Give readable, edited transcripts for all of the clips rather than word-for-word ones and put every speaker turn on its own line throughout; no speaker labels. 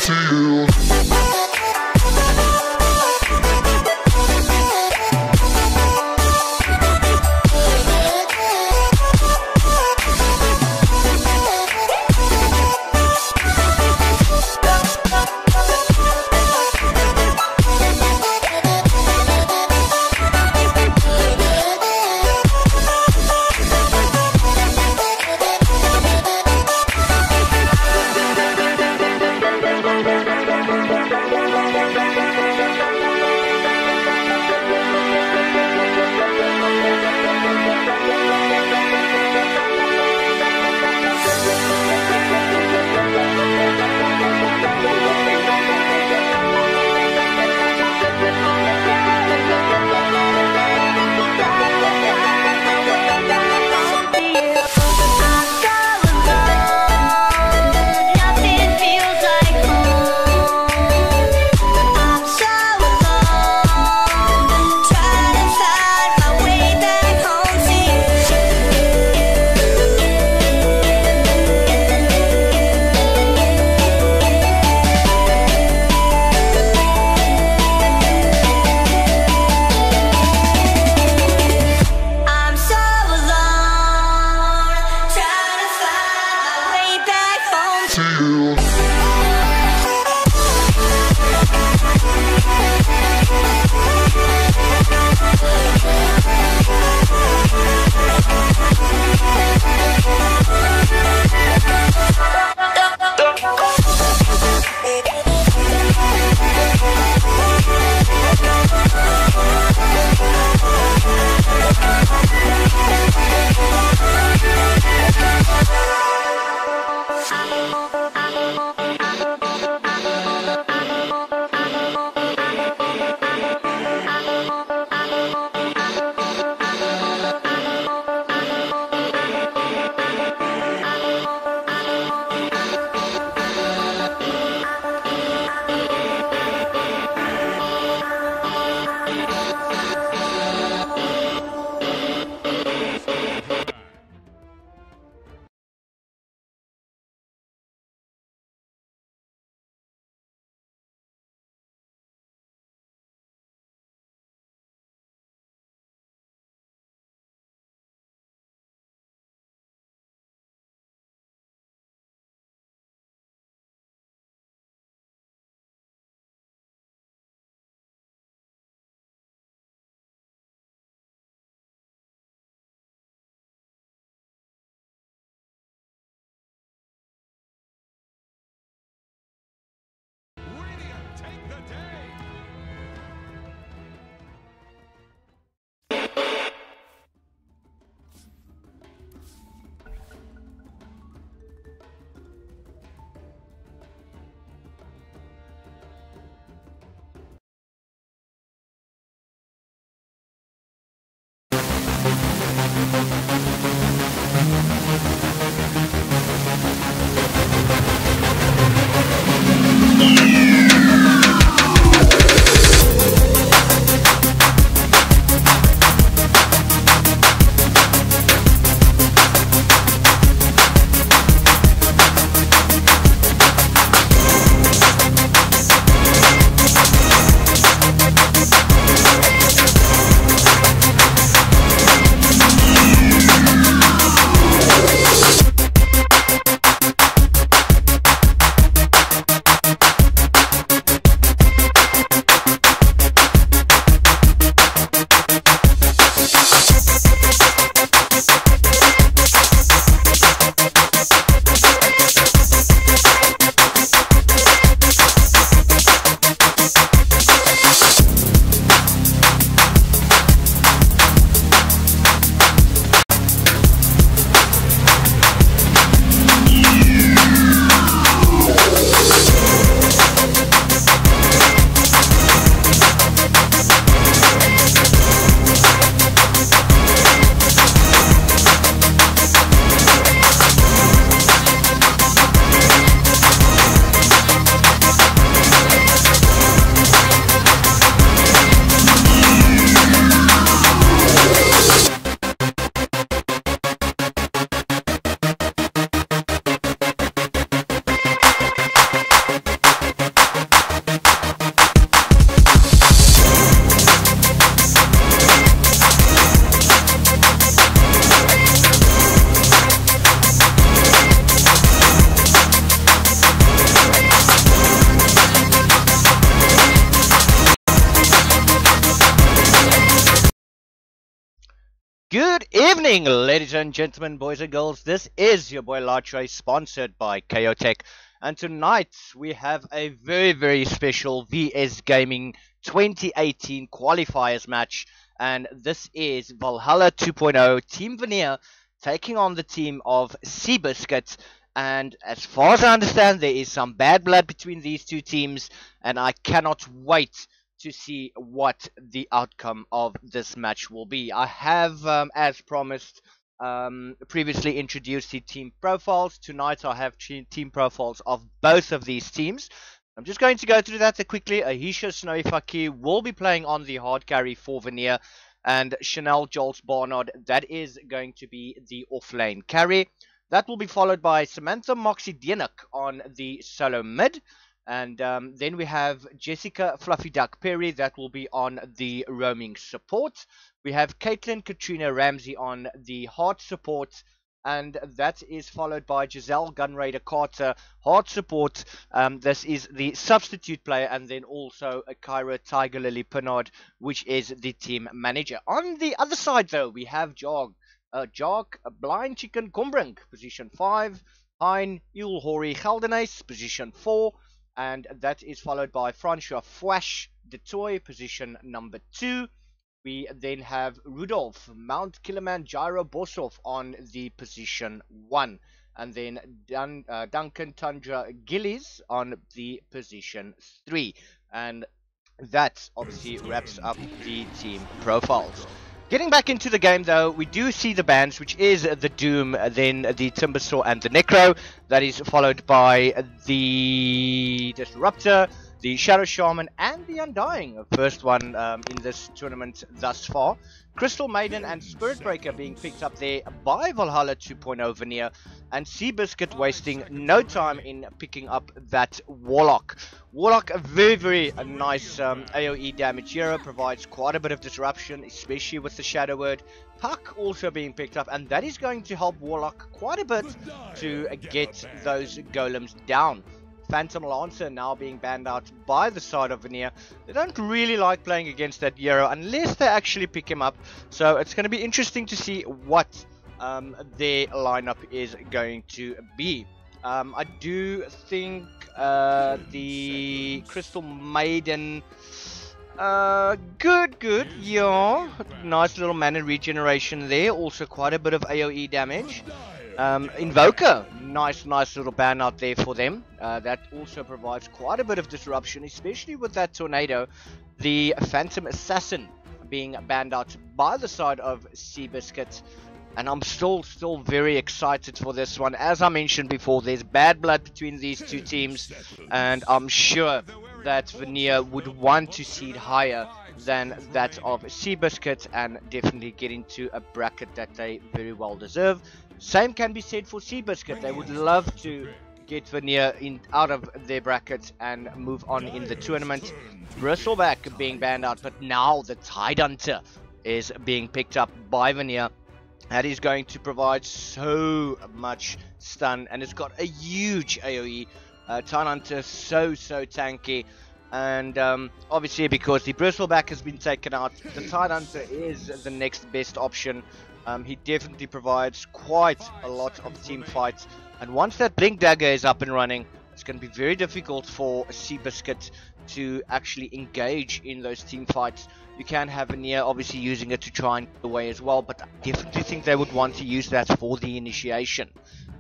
to you. evening, ladies and gentlemen, boys and girls. This is your boy Lartre, sponsored by KO Tech. And tonight we have a very special VS Gaming 2018 Qualifiers match. And this is Valhalla 2.0 Team Venere taking on the team of SeaBiscuit. And as far as I understand, there is some bad blood between these two teams. And I cannot wait to see what the outcome of this match will be. I have, as promised, previously introduced the team profiles. Tonight I have team profiles of both of these teams. I'm just going to go through that quickly. Ahisha Snowy Fakir will be playing on the hard carry for Venere, and Chanel Jols Barnard, that is going to be the off-lane carry. That will be followed by Samantha Moxie Dienuk on the solo mid. And then we have Jessica Fluffy Duck Perry, that will be on the roaming support. We have Caitlin Katrina Ramsey on the hard support, and that is followed by Giselle Gunraider Carter, hard support. This is the substitute player, and then also a Kyra Tiger Lily Pinard, which is the team manager. On the other side, though, we have Jog Blind Chicken Kumbrink, position 5, Hein Ulhori Geldenace, position 4. And that is followed by Francois Fwash de Toy, position number 2. We then have Rudolph Mount Kilimanjaro Bosov on the position 1. And then Duncan Tundra Gillies on the position 3. And that obviously wraps up the team profiles. Getting back into the game, though, we do see the bans, which is the Doom, then the Timbersaw and the Necro. That is followed by the Disruptor, the Shadow Shaman, and the Undying. First one in this tournament thus far. Crystal Maiden and Spirit Breaker being picked up there by Valhalla 2.0 Venere, and SeaBiscuit wasting no time in picking up that Warlock. Warlock, a very nice AoE damage hero, provides quite a bit of disruption, especially with the Shadow Word. Puck also being picked up, and that is going to help Warlock quite a bit to get those golems down. Phantom Lancer now being banned out by the side of Venere. They don't really like playing against that hero unless they actually pick him up. So it's going to be interesting to see what their lineup is going to be. I do think the Crystal Maiden, good, yeah. Nice little mana regeneration there. Also quite a bit of AoE damage. Invoker, nice little ban out there for them. That also provides quite a bit of disruption, especially with that tornado. The Phantom Assassin being banned out by the side of SeaBiscuit, and I'm still very excited for this one. As I mentioned before, there's bad blood between these two teams, and I'm sure that Venere would want to seed higher than that of SeaBiscuit and definitely get into a bracket that they very well deserve. Same can be said for SeaBiscuit. They would love to get Venere out of their bracket and move on in the tournament. Bristleback being banned out, but now the Tidehunter is being picked up by Venere. That is going to provide so much stun, and it's got a huge AoE. Tidehunter so tanky. And obviously, because the Bristleback has been taken out, the Tidehunter is the next best option. He definitely provides quite a lot of team fights, and once that Blink Dagger is up and running, it's going to be very difficult for SeaBiscuit to actually engage in those team fights. You can have Venere obviously using it to try and get away as well, but I definitely think they would want to use that for the initiation.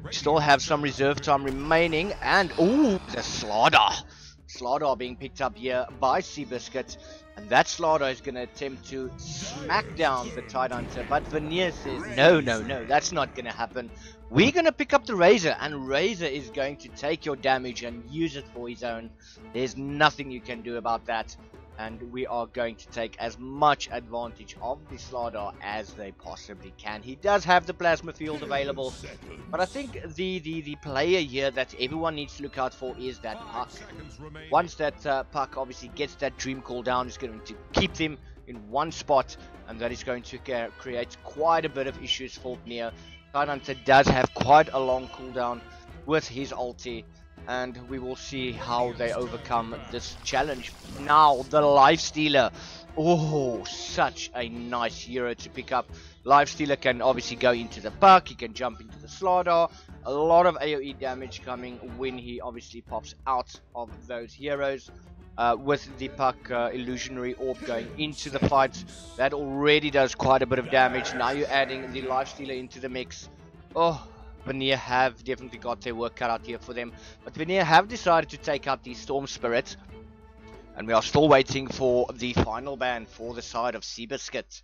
We still have some reserve time remaining, and ooh, the Slardar being picked up here by SeaBiscuit, and that Slardar is going to attempt to smack down the Tidehunter, but Venere says no, that's not going to happen. We're going to pick up the Razor, and Razor is going to take your damage and use it for his own. There's nothing you can do about that, and we are going to take as much advantage of the Slardar as they possibly can. He does have the plasma field available, but I think the player here that everyone needs to look out for is that Puck. Once that Puck obviously gets that Dream Call down, it's going to keep them in one spot, and that is going to create quite a bit of issues for Venere. Tidehunter does have quite a long cooldown with his ulti, and we will see how they overcome this challenge. Now the Lifestealer Oh, such a nice hero to pick up. Lifestealer can obviously go into the puck, he can jump into the Slardar. A lot of AoE damage coming when he obviously pops out of those heroes. With the puck illusionary orb going into the fight, that already does quite a bit of damage. Now you're adding the Lifestealer into the mix. Oh, Venere have definitely got their work cut out here for them. But Venere have decided to take out the Storm Spirit. And we are still waiting for the final ban for the side of SeaBiscuit.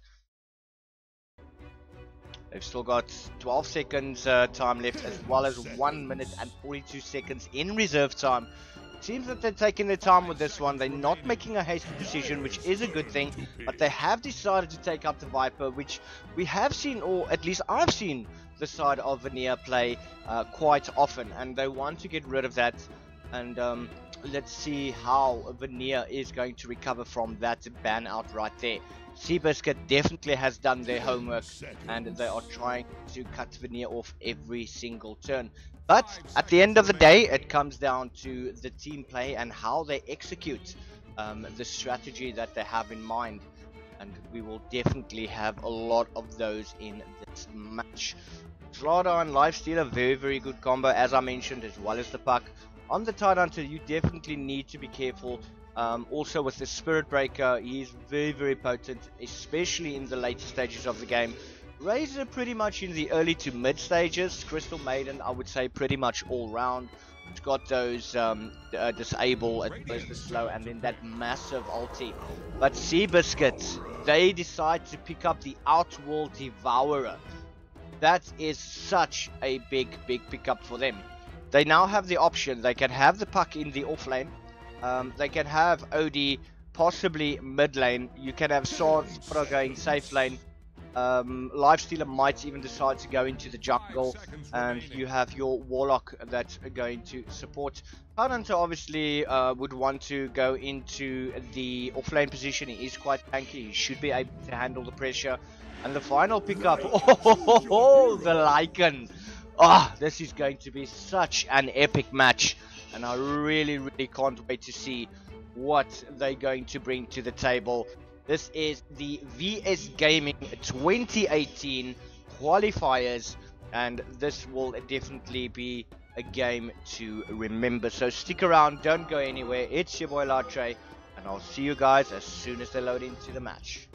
They've still got 12 seconds time left, as well as 1 minute and 42 seconds in reserve time. It seems that they're taking their time with this one. They're not making a hasty decision, which is a good thing. But they have decided to take out the Viper, which we have seen, or at least I've seen, the side of Venere play quite often. And they want to get rid of that. And let's see how Venere is going to recover from that ban out right there. SeaBiscuit definitely has done their homework, and they are trying to cut Venere off every single turn. But at the end of the day, it comes down to the team play and how they execute the strategy that they have in mind. And we will definitely have a lot of those in this match. Slardar and Lifestealer, very, very good combo, as I mentioned, as well as the puck. On the Tidehunter, you definitely need to be careful. Also with the Spirit Breaker, he is very, very potent, especially in the later stages of the game. Razor pretty much in the early to mid stages. Crystal Maiden, I would say pretty much all round. It's got those disable as well as the slow, and then that massive ulti. But SeaBiscuit, they decide to pick up the Outworld Devourer. That is such a big pickup for them. They now have the option. They can have the puck in the off lane. They can have OD possibly mid lane. You can have Sword going safe lane. Lifestealer might even decide to go into the jungle, and you have your Warlock that's going to support. Tidehunter obviously would want to go into the offlane position. He is quite tanky. He should be able to handle the pressure. And the final pickup, oh, the Lycan. Ah, this is going to be such an epic match, and I really can't wait to see what they're going to bring to the table. This is the VS Gaming 2018 Qualifiers, and this will definitely be a game to remember. So stick around, don't go anywhere. It's your boy Latre, and I'll see you guys as soon as they load into the match.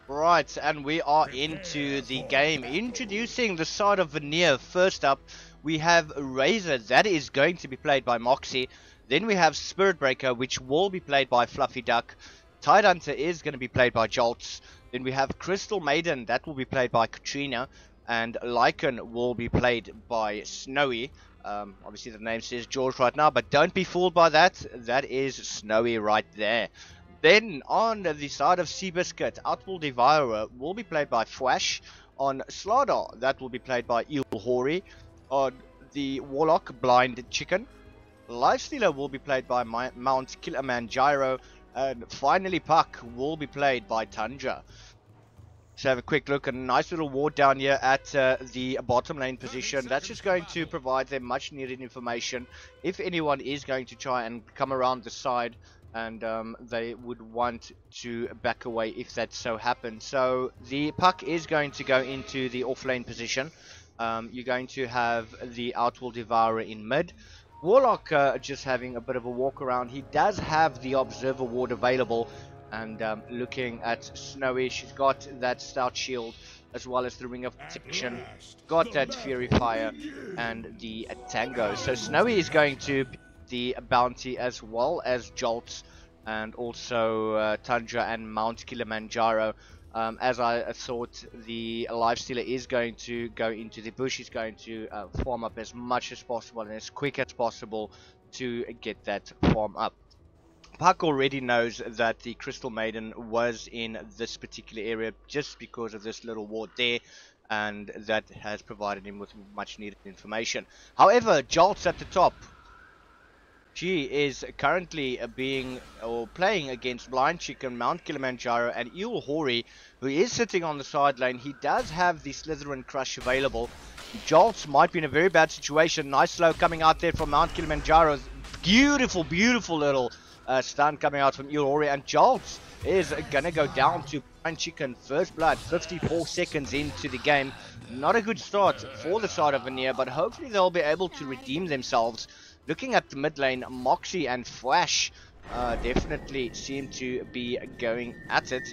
Right, and we are into the game. Introducing the side of Venere. First up, we have Razor. That is going to be played by Moxie. Then we have Spirit Breaker, which will be played by Fluffy Duck. Tidehunter is going to be played by Jolts. Then we have Crystal Maiden. That will be played by Katrina. And Lycan will be played by Snowy. Obviously the name says George right now, but don't be fooled by that. That is Snowy right there. Then on the side of SeaBiscuit, Outworld Devourer will be played by Fwash. On Slardar, that will be played by Ilhori. On the Warlock, Blind Chicken. Lifestealer will be played by Mount Kilimanjaro. And finally, Puck will be played by Tundra. So have a quick look, a nice little ward down here at the bottom lane position. That's just going to provide them much needed information if anyone is going to try and come around the side, and they would want to back away if that so happens. So the puck is going to go into the off lane position. You're going to have the Outworld Devourer in mid. Warlock just having a bit of a walk around. He does have the Observer Ward available, and looking at Snowy, she's got that Stout Shield as well as the Ring of Protection, got that Fury Fire and the Tango. So Snowy is going to pick the Bounty as well as Jolts, and also Tundra and Mount Kilimanjaro. As I thought, the Lifestealer is going to go into the bush. He's going to farm up as much as possible and as quick as possible to get that farm up. Puck already knows that the Crystal Maiden was in this particular area just because of this little ward there, and that has provided him with much needed information. However, Jolt's at the top. She is currently playing against Blind Chicken, Mount Kilimanjaro, and Eel Hori, who is sitting on the side lane. He does have the Slytherin Crush available. Jolts might be in a very bad situation. Nice slow coming out there from Mount Kilimanjaro. Beautiful, beautiful little stun coming out from Eel Hori, and Jolts is gonna go down to Blind Chicken. First blood, 54 seconds into the game. Not a good start for the side of Venere, but hopefully they'll be able to redeem themselves. Looking at the mid lane, Moxie and Flash definitely seem to be going at it.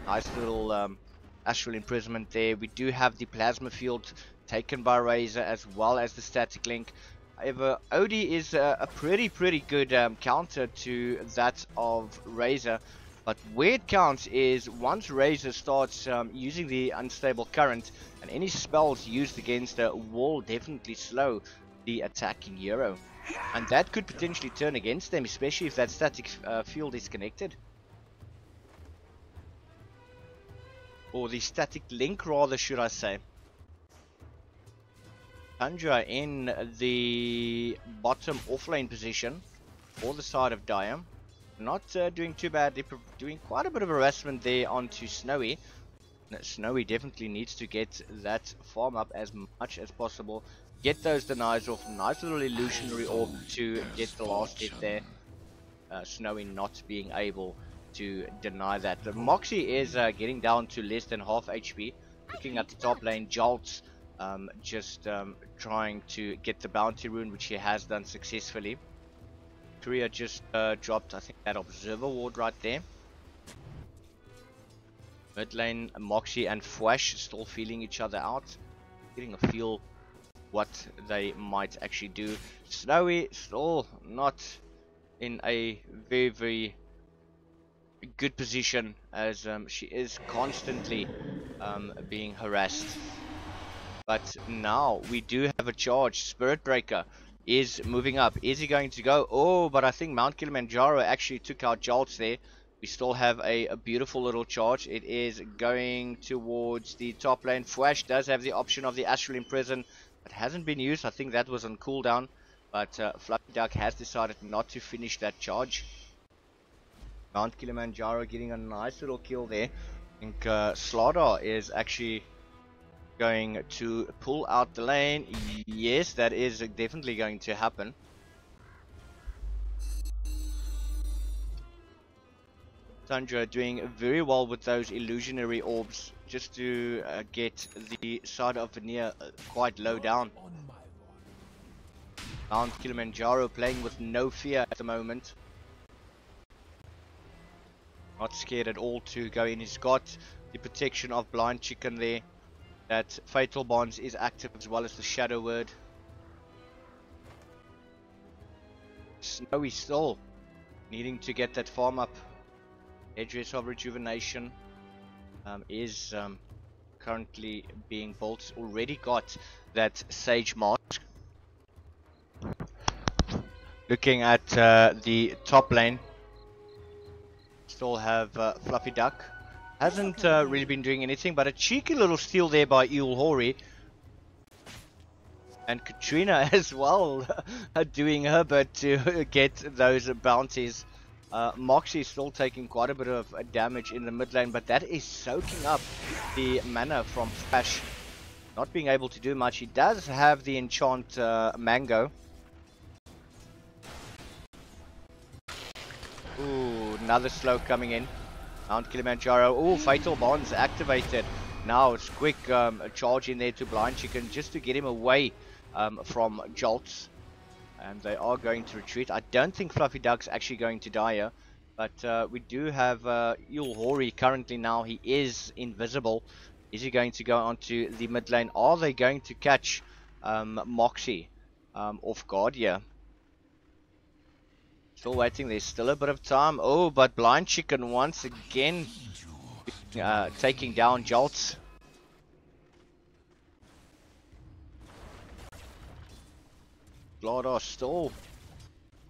Nice little Astral Imprisonment there. We do have the Plasma Field taken by Razor as well as the Static Link. However, Odie is a pretty good counter to that of Razor. But where it counts is once Razor starts using the Unstable Current, and any spells used against her will definitely slow the attacking hero, and that could potentially turn against them, especially if that static field is connected, or the static link rather, should I say. Tundra in the bottom offlane position for the side of Diam, not doing too bad. They're doing quite a bit of harassment there onto Snowy. Snowy definitely needs to get that farm up as much as possible. Get those denies off. Nice little illusionary orb to get the last hit there. Snowy not being able to deny that. The Moxie is getting down to less than half HP. Looking at the top lane, Jolts just trying to get the bounty rune, which he has done successfully. Korea just dropped, I think, that Observer Ward right there. Mid lane, Moxie and Fwash still feeling each other out. Getting a feel what they might actually do. Snowy still not in a very good position, as she is constantly being harassed. But now we do have a charge. Spirit Breaker is moving up. Is he going to go? Oh, but I think Mount Kilimanjaro actually took out Jolts there. We still have a beautiful little charge. It is going towards the top lane. Fwash does have the option of the Astral Imprison. It hasn't been used. I think that was on cooldown, but Fluffy Duck has decided not to finish that charge. Mount Kilimanjaro getting a nice little kill there. I think Slardar is actually going to pull out the lane. Yes, that is definitely going to happen. Tundra doing very well with those illusionary orbs, just to get the side of Venere quite low down. Mount Kilimanjaro playing with no fear at the moment. Not scared at all to go in. He's got the protection of Blind Chicken there. That Fatal Bonds is active, as well as the Shadow Word. Snowy still needing to get that farm up. Address of Rejuvenation is currently being built. Already got that Sage Mask. Looking at the top lane, still have Fluffy Duck. Hasn't really been doing anything, but a cheeky little steal there by Eel Hori. And Katrina as well, doing her bit to get those bounties. Moxie still taking quite a bit of damage in the mid lane, but that is soaking up the mana from Flash. Not being able to do much. He does have the enchant Mango. Ooh, another slow coming in. Mount Kilimanjaro. Ooh, Fatal Bonds activated. Now it's quick charge in there to Blind Chicken just to get him away from Jolts. and they are going to retreat. I don't think Fluffy Duck's actually going to die here, but we do have Yul Hori currently now. He is invisible. Is he going to go onto the mid lane? Are they going to catch Moxie off guard? Yeah. Still waiting. There's still a bit of time. Oh, but Blind Chicken once again taking down Jolts. Gladar still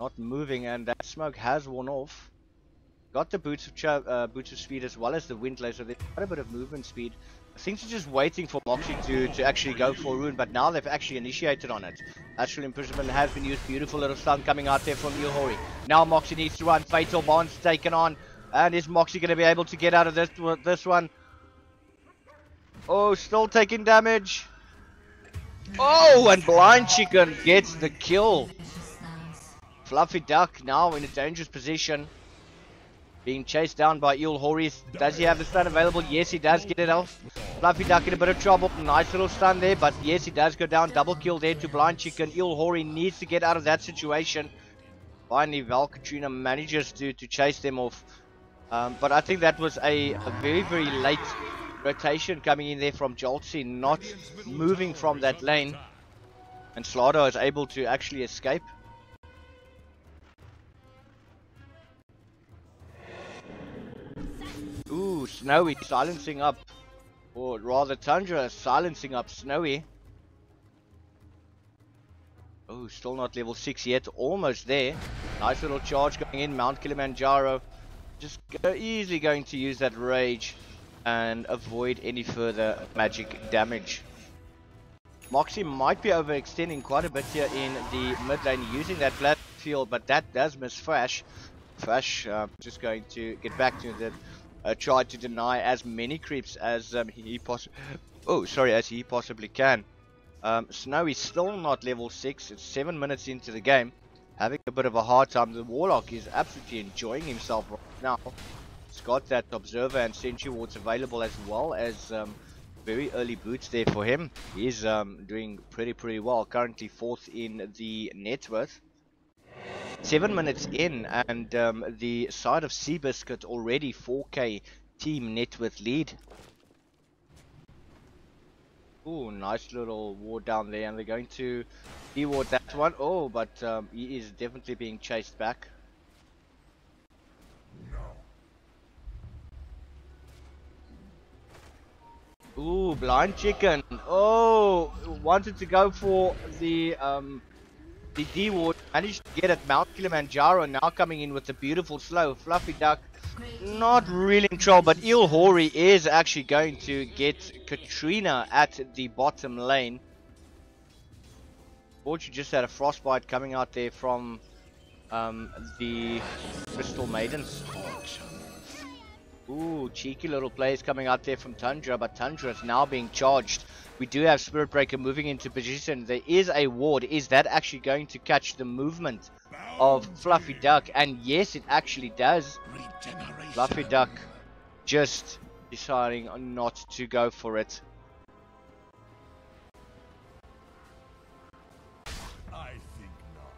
not moving, and that smoke has worn off. Got the boots of speed as well as the wind laser. There's quite a bit of movement speed. I think they're just waiting for Moxie to actually go for a rune, but now they've actually initiated on it. Astral Imprisonment has been used. Beautiful little stun coming out there from Yuhori. Now Moxie needs to run. Fatal Bond's taken on. And is Moxie going to be able to get out of this one? Oh, still taking damage. Oh, and Blind Chicken gets the kill. Fluffy Duck now in a dangerous position. Being chased down by Yul Hori. Does he have the stun available? Yes, he does get it off. Fluffy Duck in a bit of trouble. Nice little stun there, but yes, he does go down. Double kill there to Blind Chicken. Yul Hori needs to get out of that situation. Finally, Valkatrina manages to chase them off. But I think that was a very, very late rotation coming in there from Joltsy, not moving from that lane. And Slaughter is able to actually escape. Ooh, Snowy silencing up. Or rather, Tundra silencing up Snowy. Oh, still not level 6 yet. Almost there. Nice little charge going in. Mount Kilimanjaro. Just easily going to use that rage and avoid any further magic damage. Moxie might be overextending quite a bit here in the mid lane using that flat field, but that does miss Thrash. Thrash just going to get back to the try to deny as many creeps as he possibly can. Snowy still not level 6. It's 7 minutes into the game. Having a bit of a hard time. The Warlock is absolutely enjoying himself right now. He's got that Observer and Sentry Wards available, as well as very early boots there for him. He's doing pretty well. Currently 4th in the net worth. 7 minutes in, and the side of SeaBiscuit already 4k team net worth lead. Ooh, nice little ward down there, and they're going to de-ward that one. Oh, but he is definitely being chased back. Ooh, Blind Chicken. Oh, wanted to go for the D-ward. Managed to get it. Mount Kilimanjaro now coming in with the beautiful slow. Fluffy Duck not really in trouble, but Il Hori is actually going to get Katrina at the bottom lane. Fortunately, just had a frostbite coming out there from the Crystal Maidens. Ooh, cheeky little plays coming out there from Tundra, but Tundra is now being charged. We do have Spirit Breaker moving into position. There is a ward. Is that actually going to catch the movement of Fluffy Duck? And yes, it actually does. Fluffy Duck just deciding not to go for it.
I think not.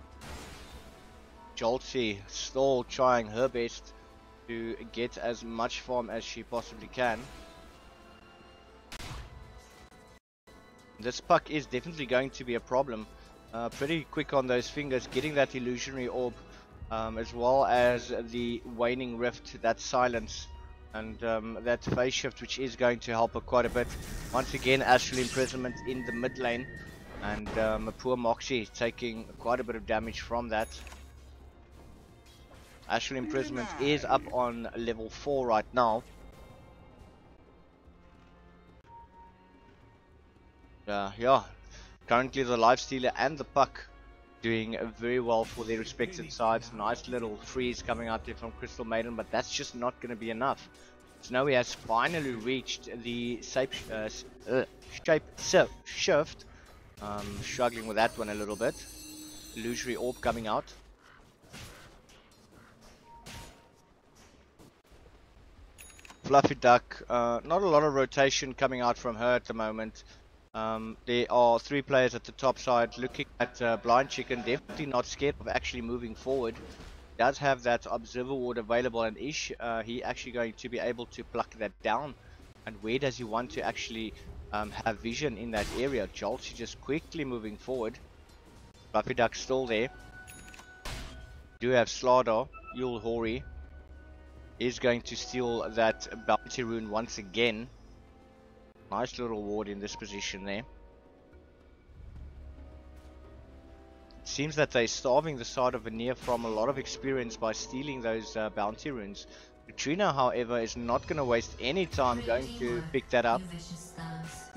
Joltsy still trying her best to get as much farm as she possibly can. This puck is definitely going to be a problem. Pretty quick on those fingers, getting that illusionary orb, as well as the waning rift, that silence, and that phase shift, which is going to help her quite a bit. Once again, Astral Imprisonment in the mid lane, and poor Moxie taking quite a bit of damage from that. Astral Imprisonment is up on level 4 right now. Yeah, currently the Lifestealer and the Puck doing very well for their respective sides. Nice little freeze coming out there from Crystal Maiden, but that's just not going to be enough. Snowy has finally reached the shape shift. Struggling with that one a little bit. Illusory Orb coming out. Fluffy Duck, not a lot of rotation coming out from her at the moment. There are 3 players at the top side looking at Blind Chicken, definitely not scared of actually moving forward. Does have that observer ward available, and is he actually going to be able to pluck that down? And where does he want to actually have vision in that area? Jolty just quickly moving forward. Fluffy Duck still there. Do have Slardar. Yul Hori is going to steal that bounty rune once again. Nice little ward in this position there. It seems that they're starving the side of Venere from a lot of experience by stealing those bounty runes. Katrina, however, is not going to waste any time going to pick that up.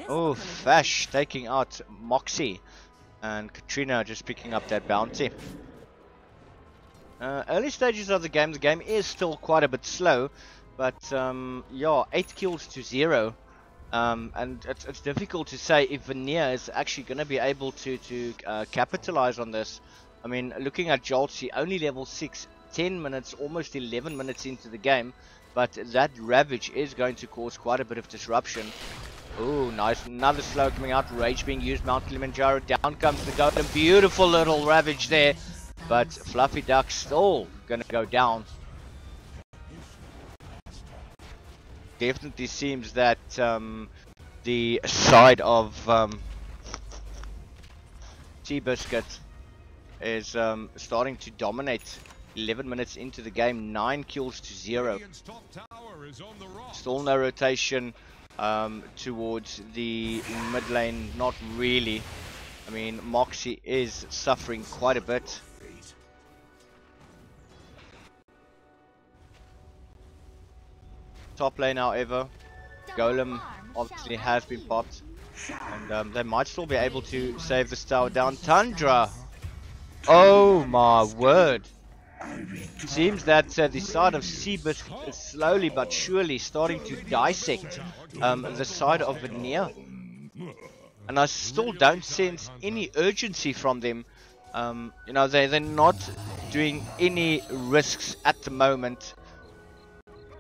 Oh, Fash taking out Moxie. And Katrina just picking up that bounty. Early stages of the game is still quite a bit slow. But, yeah, 8 kills to 0. And it's difficult to say if Venere is actually going to be able to capitalize on this. I mean, looking at Jolty, only level 6, 10 minutes, almost 11 minutes into the game. But that Ravage is going to cause quite a bit of disruption. Oh, nice. Another slow coming out. Rage being used. Mount Kilimanjaro. Down comes the Golem. Beautiful little Ravage there. But Fluffy Duck still going to go down. Definitely seems that the side of SeaBiscuit is starting to dominate. 11 minutes into the game, 9 kills to 0. Still no rotation towards the mid lane, not really. I mean, Moxie is suffering quite a bit. Top lane, however, Golem obviously has been popped, and they might still be able to save this tower down. Tundra! Oh my word! Seems that the side of SeaBiscuit is slowly but surely starting to dissect the side of Venere. And I still don't sense any urgency from them. You know, they're not doing any risks at the moment.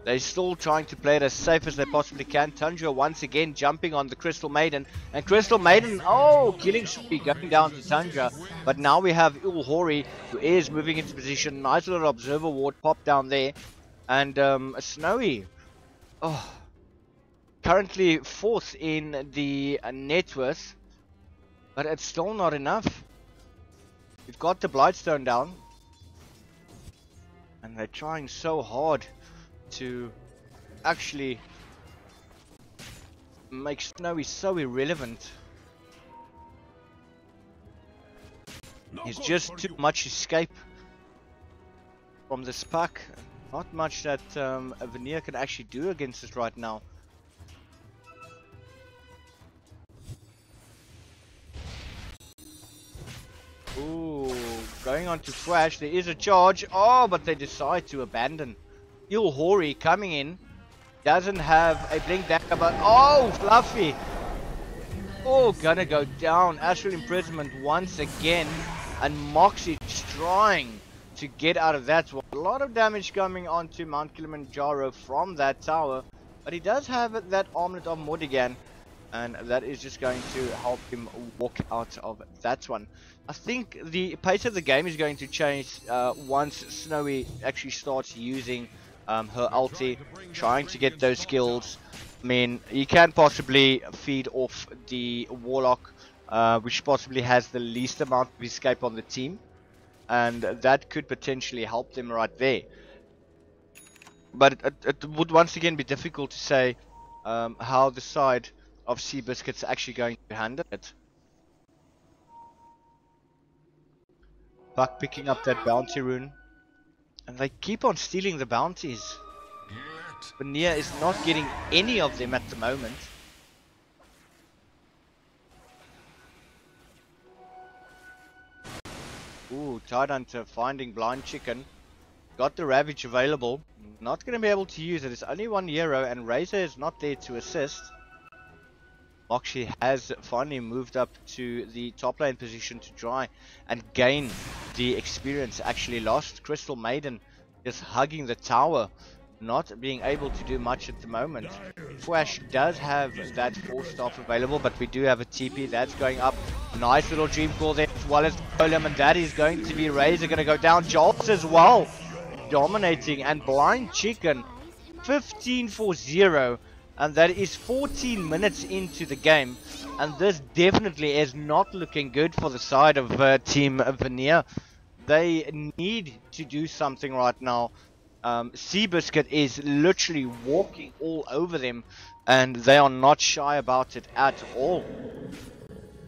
They're still trying to play it as safe as they possibly can. Tundra once again jumping on the Crystal Maiden. And Crystal Maiden, oh, killing spree going down to Tundra. But now we have Yul Hori, who is moving into position. Nice little observer ward pop down there. And Snowy, oh, currently 4th in the net worth. But it's still not enough. We've got the Blightstone down. And they're trying so hard to actually make Snowy so irrelevant. He's just too much escape from this pack. Not much that a Venere can actually do against us right now. Ooh, going on to Thrash. There is a charge. Oh, but they decide to abandon. Yul Hori coming in, doesn't have a blink dagger, but oh, Fluffy! Oh, gonna go down. Astral imprisonment once again, and Moxie trying to get out of that. A lot of damage coming onto Mount Kilimanjaro from that tower, but he does have that armlet of Mordigan, and that is just going to help him walk out of that one. I think the pace of the game is going to change once Snowy actually starts using her ulti, trying to get those skills. I mean, you can possibly feed off the Warlock, which possibly has the least amount of escape on the team, and that could potentially help them right there. But it would once again be difficult to say how the side of SeaBiscuit's actually going to handle it. Buck picking up that bounty rune. And they keep on stealing the bounties. Venere is not getting any of them at the moment. Ooh, Tidehunter finding Blind Chicken. Got the Ravage available. Not going to be able to use it. It's only 1 euro and Razor is not there to assist. Moxie has finally moved up to the top lane position to try and gain the experience actually lost. Crystal Maiden just hugging the tower. not being able to do much at the moment. Flash does have that 4-staff available, but we do have a TP that's going up. Nice little dream call there, as well as Golem, and that is going to be Razor going to go down. Jolts as well, dominating, and Blind Chicken 15-0, and that is 14 minutes into the game, and this definitely is not looking good for the side of Team Venere. They need to do something right now. SeaBiscuit is literally walking all over them, and they are not shy about it at all.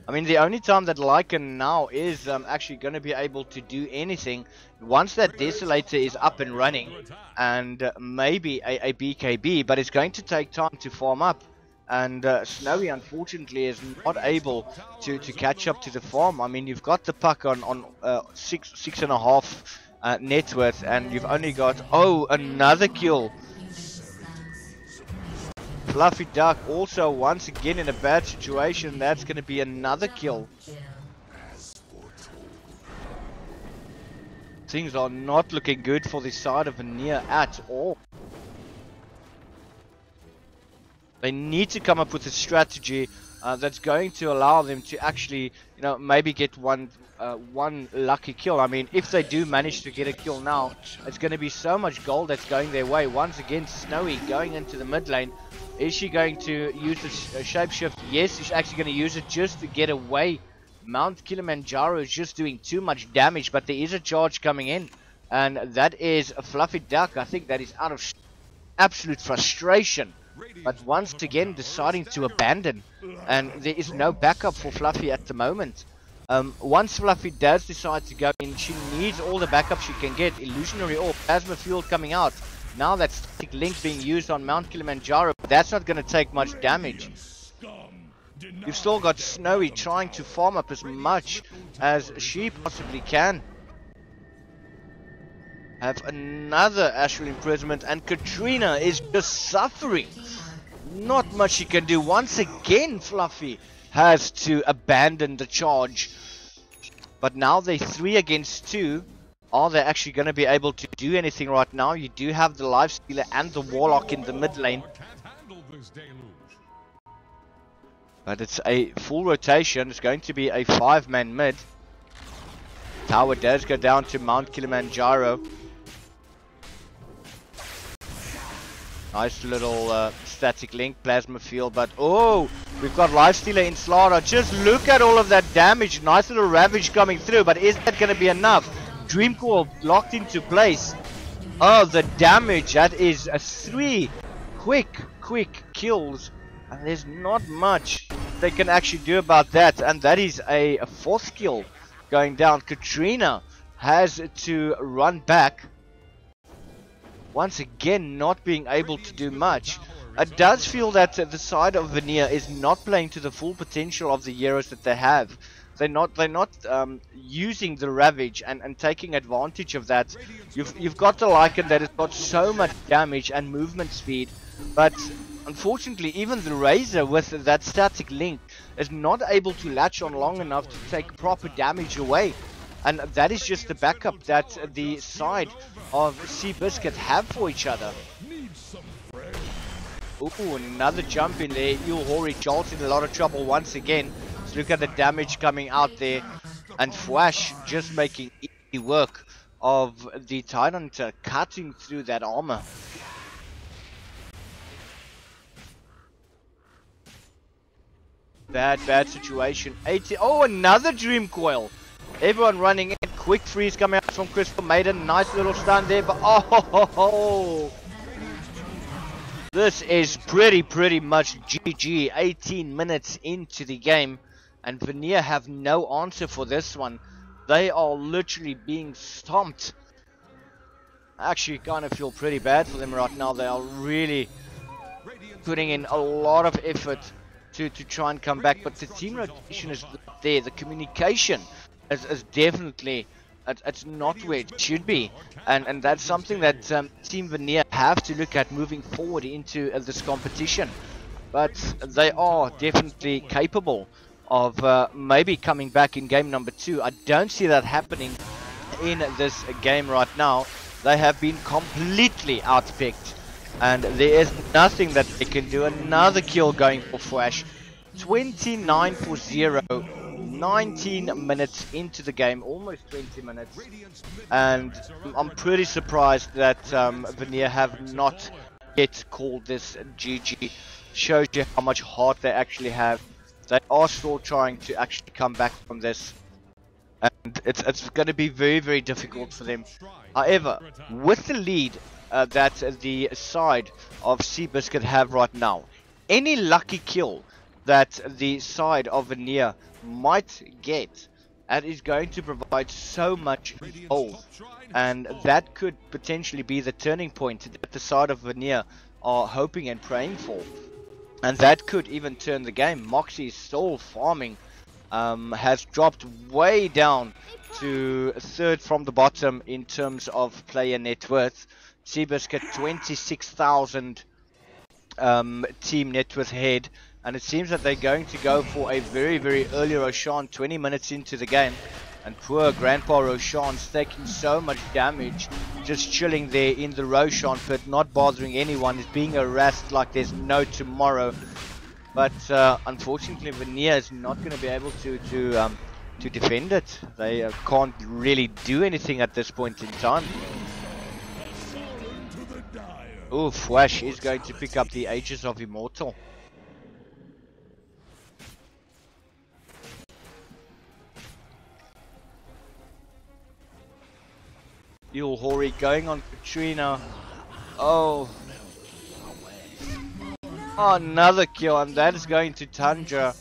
I mean, the only time that Lycan now is actually going to be able to do anything once that Desolator is up and running, and maybe a BKB, but it's going to take time to farm up. And Snowy, unfortunately, is not able to catch up to the farm. I mean, you've got the puck on 6.5 net worth, and you've only got, oh, another kill. Fluffy Duck also once again in a bad situation. That's going to be another kill. Things are not looking good for the side of Venere at all. They need to come up with a strategy that's going to allow them to actually, you know, maybe get one lucky kill. I mean, if they do manage to get a kill now, it's going to be so much gold that's going their way. Once again, Snowy going into the mid lane. Is she going to use the shapeshift? Yes, she's actually going to use it just to get away. Mount Kilimanjaro is just doing too much damage, but there is a charge coming in, and that is a Fluffy Duck. I think that is out of absolute frustration, but once again deciding to abandon, and there is no backup for Fluffy at the moment. Once Fluffy does decide to go in, she needs all the backup she can get. Illusionary Orb, Plasma Fuel coming out. Now that static link being used on Mount Kilimanjaro, that's not going to take much damage. You've still got Snowy trying to farm up as much as she possibly can. Have another Astral Imprisonment, and Katrina is just suffering. Not much she can do. Once again, Fluffy has to abandon the charge. But now they're 3 against 2. Are they actually going to be able to do anything right now? You do have the Lifestealer and the Warlock in the mid lane. But it's a full rotation. It's going to be a 5-man mid. Tower does go down to Mount Kilimanjaro. Nice little static link, plasma field, but oh, we've got Lifestealer in Slaughter. Just look at all of that damage. Nice little Ravage coming through, but is that going to be enough? Dreamcore locked into place. Oh, the damage. That is a 3 quick kills, and there's not much they can actually do about that, and that is a 4th kill going down. Katrina has to run back. Once again, not being able to do much. It does feel that the side of Venere is not playing to the full potential of the heroes that they have. They're not using the Ravage and taking advantage of that. You've got the Lycan that has got so much damage and movement speed, but unfortunately even the Razor with that static link is not able to latch on long enough to take proper damage away. And that is just the backup that the side of SeaBiscuit have for each other. Ooh, another jump in there. Hori Jolt in a lot of trouble once again. Let's look at the damage coming out there. And Flash just making easy work of the Tidehunter cutting through that armor. Bad situation. 80. Oh, another Dream Coil. Everyone running in. Quick freeze coming out from Crystal Maiden. Nice little stun there, but oh, this is pretty much GG. 18 minutes into the game, and Venere have no answer for this one. They are literally being stomped. I actually kind of feel pretty bad for them right now. They are really putting in a lot of effort to try and come back, but the team rotation is there. The communication is definitely, it's not where it should be, and that's something that Team Venere have to look at moving forward into this competition. But they are definitely capable of maybe coming back in game number 2. I don't see that happening in this game right now. They have been completely outpicked and there is nothing that they can do. Another kill going for Flash. 29 for 0. 19 minutes into the game, almost 20 minutes, and I'm pretty surprised that Venere have not yet called this GG. Shows you how much heart they actually have. They are still trying to actually come back from this, and it's going to be very, very difficult for them. However, with the lead that the side of SeaBiscuit have right now, any lucky kill that the side of Venere might get, and is going to provide so much gold, and that could potentially be the turning point that the side of Venere are hoping and praying for, and that could even turn the game. Moxie is still farming, has dropped way down to third from the bottom in terms of player net worth. SeaBiscuit 26,000 team net worth head, and it seems that they're going to go for a very, very early Roshan 20 minutes into the game. And poor Grandpa Roshan's taking so much damage, just chilling there in the Roshan pit, not bothering anyone. He's being harassed like there's no tomorrow. But unfortunately, Venere is not going to be able to defend it. They can't really do anything at this point in time. Oh, Flash is going to pick up the Ages of Immortal. Hori going on Katrina. Oh, another kill, and that is going to Tundra.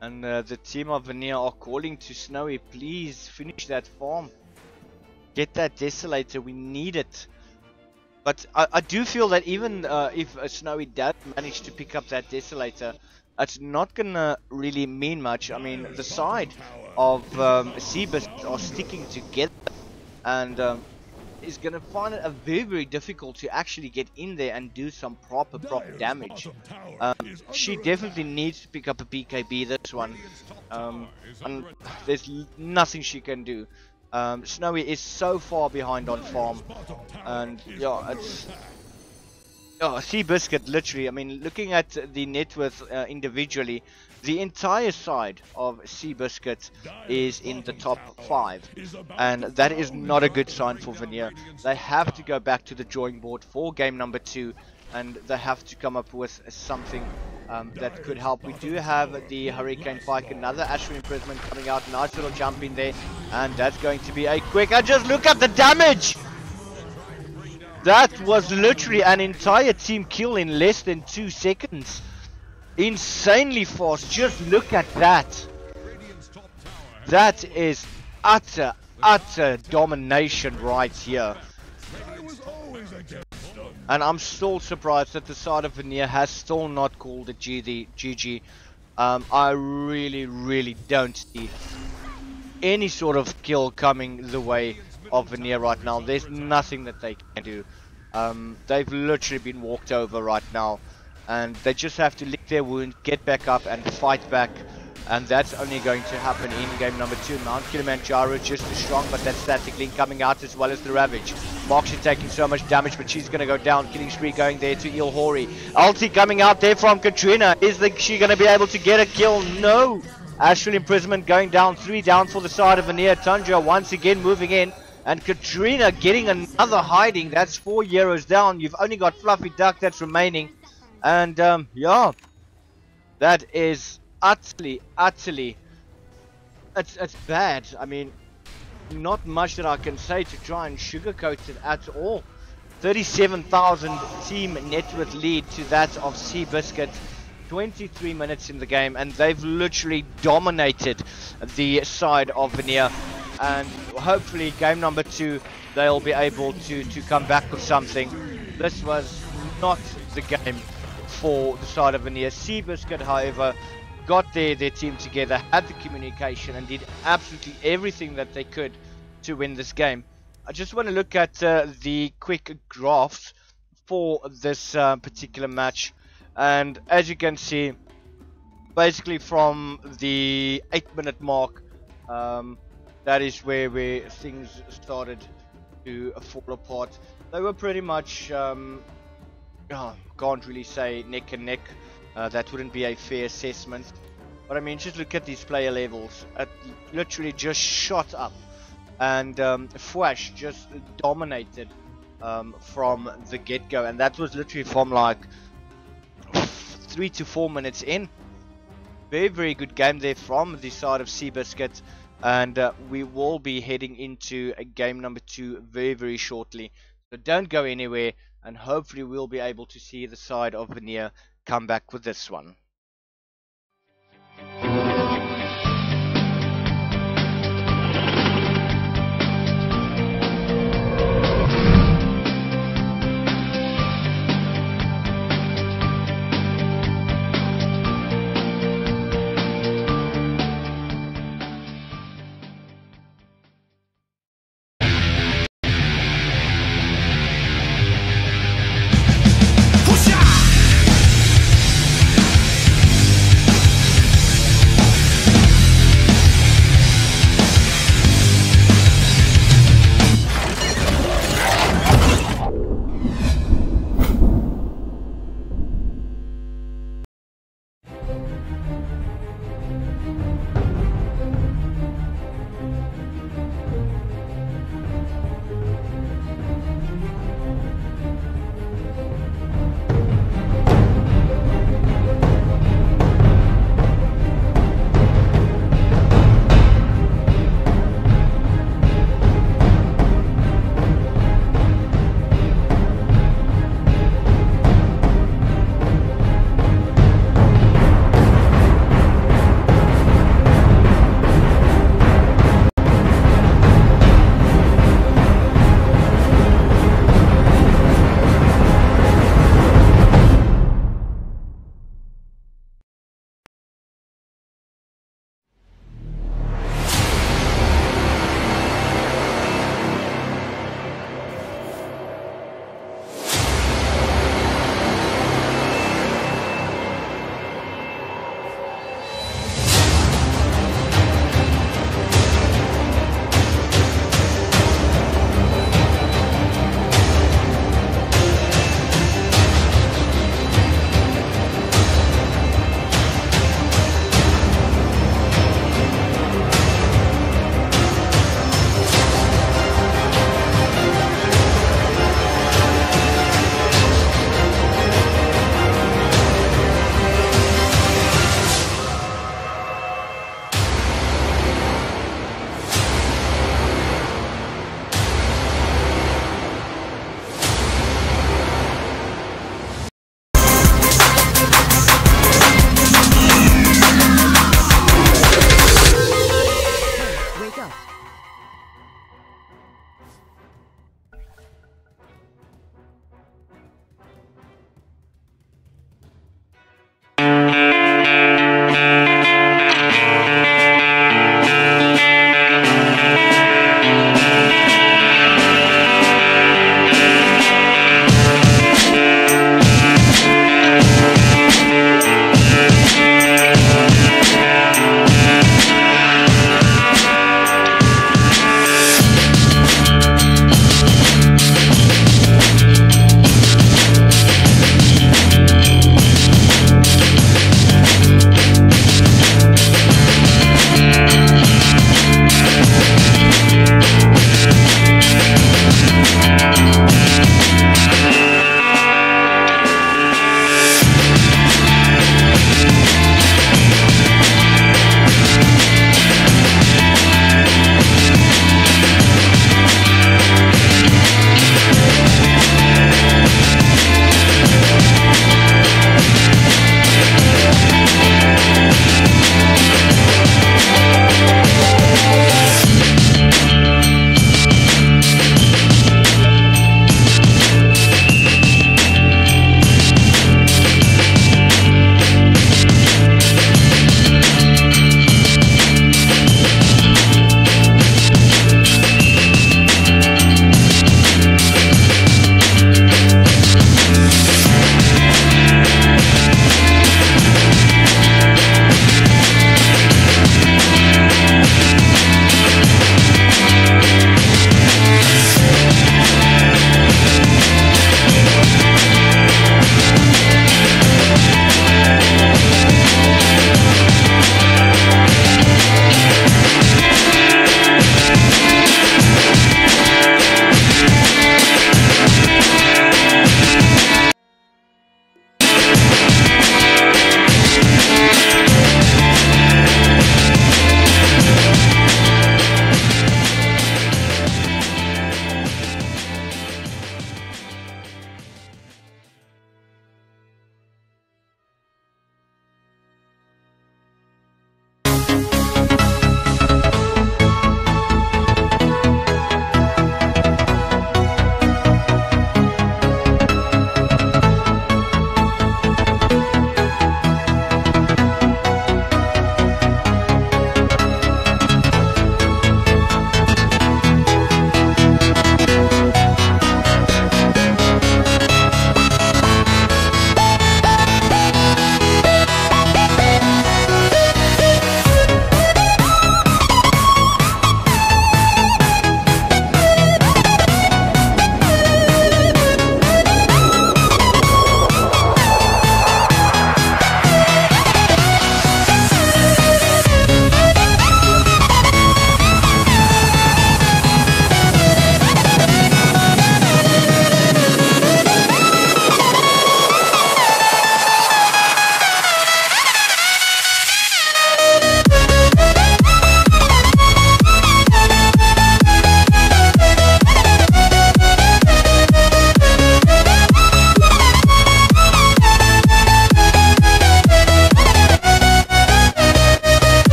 And the team of Venere are calling to Snowy, please finish that farm. Get that Desolator, we need it. But I do feel that even if Snowy does manage to pick up that Desolator, it's not gonna really mean much. I mean, the side of SeaBiscuit are sticking together, and is gonna find it very, very difficult to actually get in there and do some proper damage. She definitely needs to pick up a BKB this one, and there's nothing she can do. Snowy is so far behind on farm, and yeah, it's SeaBiscuit literally. I mean, looking at the net worth individually, the entire side of SeaBiscuit is in the top 5, and that is not a good sign for Venere. They have to go back to the drawing board for game number 2, and they have to come up with something that could help. We do have the Hurricane Pike, another Astral Imprisonment coming out. Nice little jump in there, and that's going to be a quick. And just look at the damage! That was literally an entire team kill in less than 2 seconds. Insanely fast. Just look at that. That is utter domination right here. And I'm still surprised that the side of Venere has still not called it GG. I really don't see any sort of kill coming the way of Venere right now. There's nothing that they can do. They've literally been walked over right now, and they just have to lick their wound, get back up and fight back, and that's only going to happen in game number 2. Mount Kilimanjaro just as strong, but that static link coming out as well as the Ravage. Moxie taking so much damage, but she's going to go down. Killing spree going there to Ilhori. Ulti coming out there from Katrina. Is she going to be able to get a kill? No! Astral Imprisonment going down. 3 down for the side of Venere. Tundra once again moving in. And Katrina getting another hiding. That's 4 euros down. You've only got Fluffy Duck that's remaining. And yeah, that is utterly, it's bad. I mean, not much that I can say to try and sugarcoat it at all. 37,000 team net worth lead to that of SeaBiscuit. 23 minutes in the game, and they've literally dominated the side of Venere. And hopefully game number 2 they'll be able to come back with something. This was not the game for the side of Venere. SeaBiscuit, however, got their team together, had the communication, and did absolutely everything that they could to win this game. I just want to look at the quick graphs for this particular match, and as you can see, basically from the 8-minute mark, that is where things started to fall apart. They were pretty much, can't really say neck and neck. That wouldn't be a fair assessment. But I mean, just look at these player levels. It literally just shot up. And Fwash just dominated from the get-go. And that was literally from like 3 to 4 minutes in. Very, very good game there from the side of SeaBiscuit. And we will be heading into a game number 2 very, very shortly. So don't go anywhere, and hopefully we'll be able to see the side of Venere come back with this one.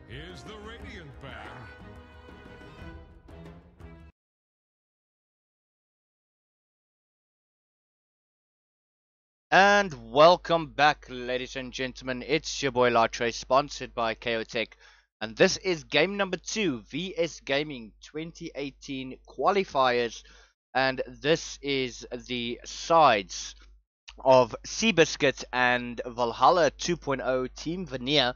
Here's the Radiant Bang.
And welcome back, ladies and gentlemen. It's your boy Latre, sponsored by Chaotech, and this is game number 2, VS Gaming 2018 Qualifiers, and this is the sides of SeaBiscuit and Valhalla 2.0 Team Venere.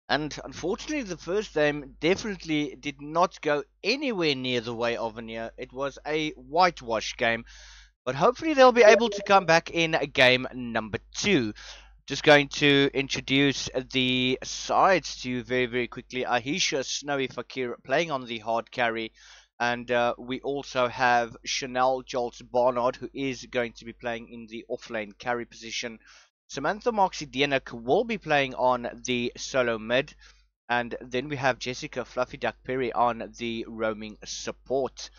And unfortunately, the first game definitely did not go anywhere near the way of Venere. It was a whitewash game. But hopefully they'll be able to come back in game number 2. Just going to introduce the sides to you very, very quickly. Ahisha Snowy Fakir playing on the hard carry. And we also have Chanel Jolts Barnard, who is going to be playing in the offlane carry position. Samantha Moxie Dienek will be playing on the solo mid. And then we have Jessica Fluffy Duck Perry on the roaming support.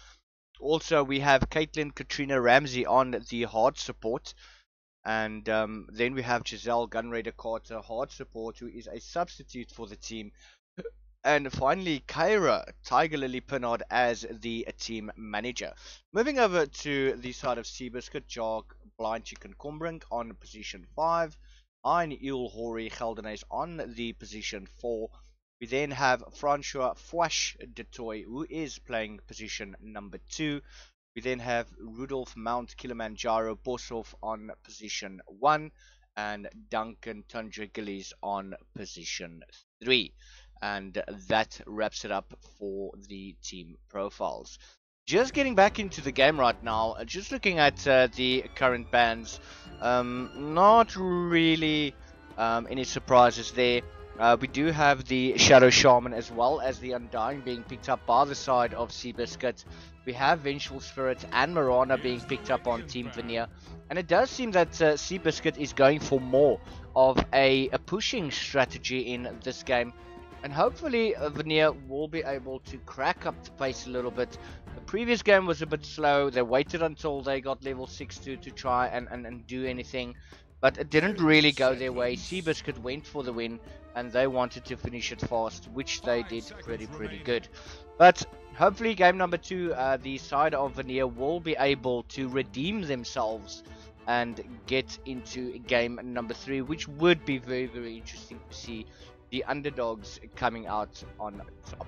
Also, we have Caitlin Katrina Ramsey on the hard support. And then we have Giselle Gunraider Carter, hard support, who is a substitute for the team. And finally, Kyra Tiger Lily Pinard as the team manager. Moving over to the side of SeaBiscuit, Jog Blind Chicken Combrink on position 5. Ein Eel Hori Geldenays on the position 4. We then have Francois Fwash de Toy, who is playing position number 2. We then have Rudolph Mount Kilimanjaro Boshoff on position 1. And Duncan Tundra Gillies on position 3. And that wraps it up for the team profiles. Just getting back into the game right now, just looking at the current bans, not really any surprises there. We do have the Shadow Shaman as well as the Undying being picked up by the side of SeaBiscuit. We have Vengeful Spirit and Marana being picked up on Team Veneer. And it does seem that SeaBiscuit is going for more of a pushing strategy in this game. And hopefully Veneer will be able to crack up the pace a little bit. The previous game was a bit slow. They waited until they got level 6 to try and do anything. But it didn't really go their way. SeaBiscuit went for the win and they wanted to finish it fast, which they did pretty good. But hopefully game number 2, the side of Veneer will be able to redeem themselves and get into game number 3, which would be very interesting to see the underdogs coming out on top.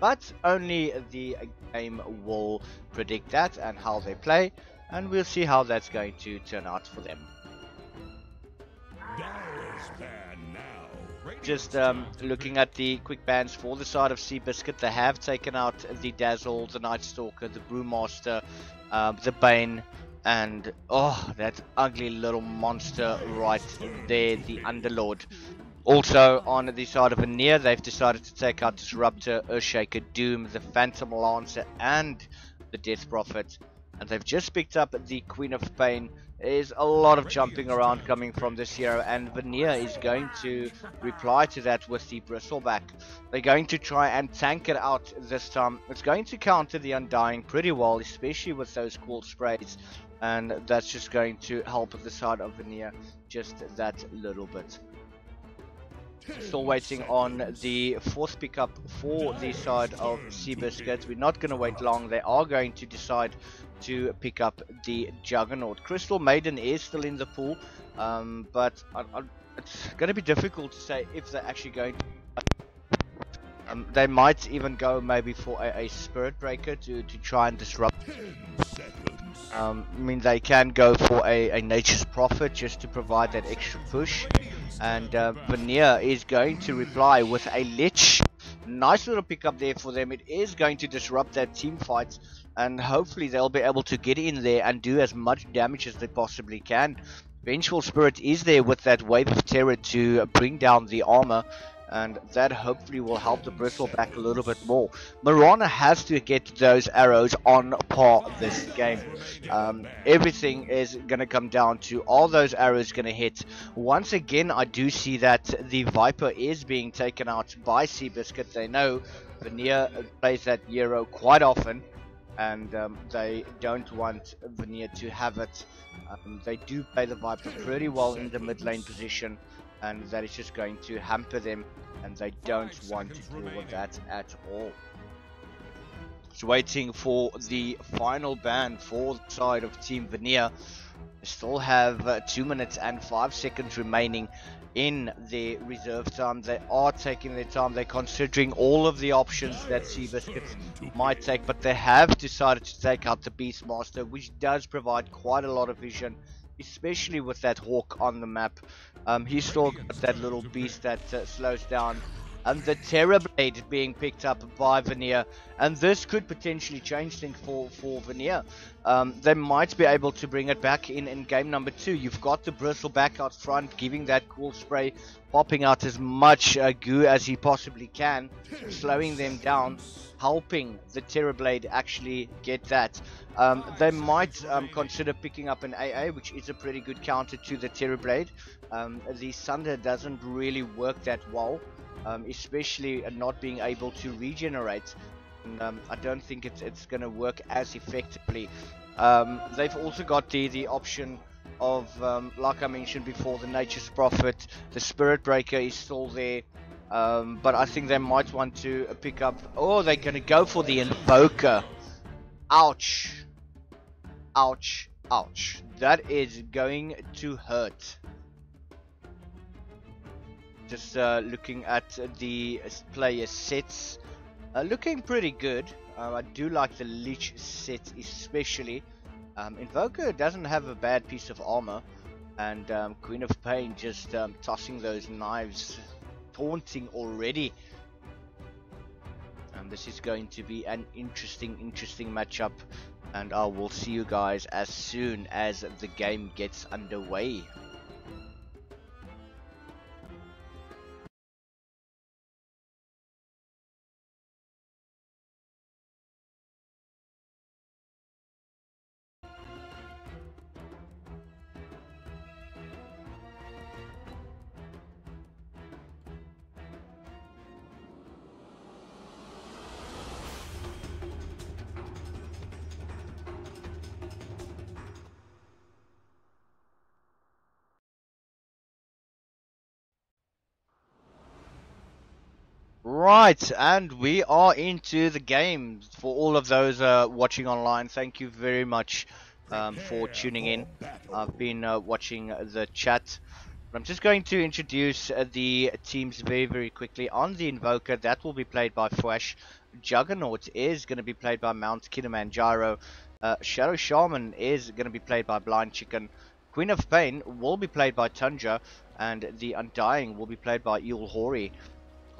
But only the game will predict that and how they play, and we'll see how that's going to turn out for them. Just looking at the quick bans for the side of SeaBiscuit, they have taken out the Dazzle, the Night Stalker, the Brewmaster, the Bane, and oh, that ugly little monster right there, the Underlord. Also on the side of Veneer, they've decided to take out Disruptor, Earthshaker, Doom, the Phantom Lancer, and the Death Prophet. And they've just picked up the Queen of Pain. There's a lot of jumping around coming from this hero, and Veneer is going to reply to that with the Bristleback. They're going to try and tank it out this time. It's going to counter the Undying pretty well, especially with those cool sprays. And that's just going to help the side of Veneer just that little bit. Still waiting on the 4th pickup for the side of SeaBiscuit. We're not going to wait long. They are going to decide to pick up the Juggernaut. Crystal Maiden is still in the pool, but it's going to be difficult to say if they're actually going to. They might even go maybe for a Spirit Breaker to try and disrupt. I mean, they can go for a Nature's Prophet just to provide that extra push. And Veneer is going to reply with a Lich. Nice little pickup there for them. It is going to disrupt that team fight, and hopefully they'll be able to get in there and do as much damage as they possibly can. Vengeful Spirit is there with that Wave of Terror to bring down the armor, and that hopefully will help the Bristleback a little bit more. Marana has to get those arrows on par this game. Everything is going to come down to all those arrows going to hit. Once again, I do see that the Viper is being taken out by SeaBiscuit. They know Veneer plays that hero quite often, and they don't want Veneer to have it. They do play the Viper pretty well in the mid lane position, and that is just going to hamper them, and they don't want to deal with that at all. Just waiting for the final ban for the side of Team Veneer. They still have 2 minutes and 5 seconds remaining in their reserve time. They are taking their time. They're considering all of the options that SeaBiscuit might take, but they have decided to take out the Beastmaster, which does provide quite a lot of vision, especially with that Hawk on the map. He's still got that little beast that slows down. And the Terrorblade being picked up by Veneer, and this could potentially change things for Veneer. They might be able to bring it back in game number 2. You've got the Bristleback out front, giving that cool spray, popping out as much goo as he possibly can, slowing them down, helping the Terrorblade actually get that. They might consider picking up an AA, which is a pretty good counter to the Terrorblade. The Sunder doesn't really work that well, especially not being able to regenerate. And, I don't think it's going to work as effectively. They've also got the option of, like I mentioned before, the Nature's Prophet. The Spirit Breaker is still there. But I think they might want to pick up... Oh, they're going to go for the Invoker. Ouch. Ouch. Ouch. That is going to hurt. Just looking at the player sets. Looking pretty good. I do like the Lich set especially. Invoker doesn't have a bad piece of armor. And Queen of Pain just tossing those knives. Taunting already. This is going to be an interesting matchup, and I will see you guys as soon as the game gets underway. Right, and we are into the game. For all of those watching online, thank you very much for tuning in. I've been watching the chat. I'm just going to introduce the teams very quickly. On the Invoker, that will be played by Flash. Juggernaut is going to be played by Mount Kilimanjaro. Shadow Shaman is going to be played by Blind Chicken. Queen of Pain will be played by Tundra. And the Undying will be played by Eel Hori.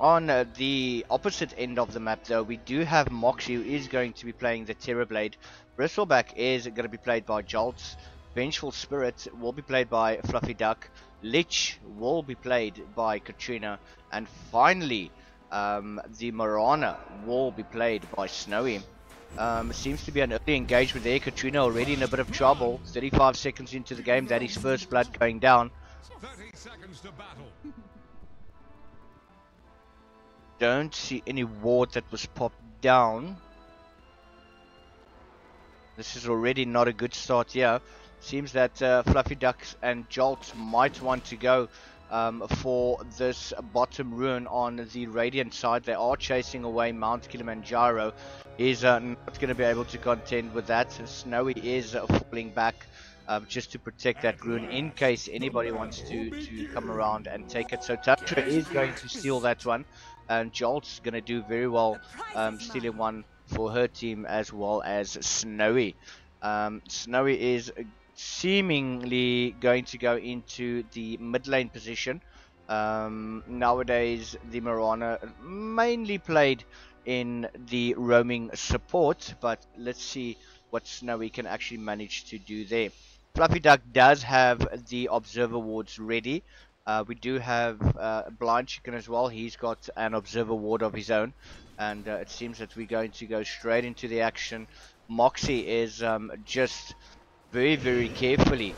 On the opposite end of the map, though, we do have Moxie, who is going to be playing the Terrorblade. Bristleback is going to be played by Jolts. Vengeful Spirit will be played by Fluffy Duck. Lich will be played by Katrina. And finally, the Marana will be played by Snowy. Seems to be an early engagement there. Katrina already in a bit of trouble. 35 seconds into the game, that is first blood going down.
30 seconds to battle.
Don't see any ward that was popped down. This is already not a good start here. Seems that Fluffy Ducks and Jolts might want to go for this bottom ruin on the Radiant side. They are chasing away Mount Kilimanjaro. He's not going to be able to contend with that. Snowy is falling back just to protect that ruin in case anybody wants to come around and take it. So Tundra is going to steal that one. And Jolt's going to do very well stealing one for her team, as well as Snowy. Snowy is seemingly going to go into the mid lane position. Nowadays, the Marana mainly played in the roaming support, but let's see what Snowy can actually manage to do there. Fluffy Duck does have the Observer wards ready. We do have Blind Chicken as well. He's got an Observer ward of his own. And it seems that we're going to go straight into the action. Moxie is just very carefully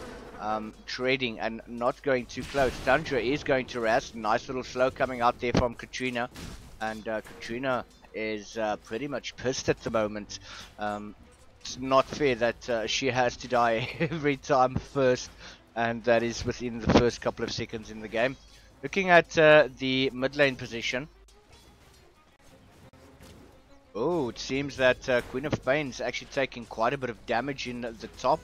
trading and not going too close. Tundra is going to rest. Nice little slow coming out there from Katrina. And Katrina is pretty much pissed at the moment. It's not fair that she has to die every time first. And that is within the first couple of seconds in the game. Looking at the mid lane position. Oh, it seems that Queen of Pain's actually taking quite a bit of damage in the top.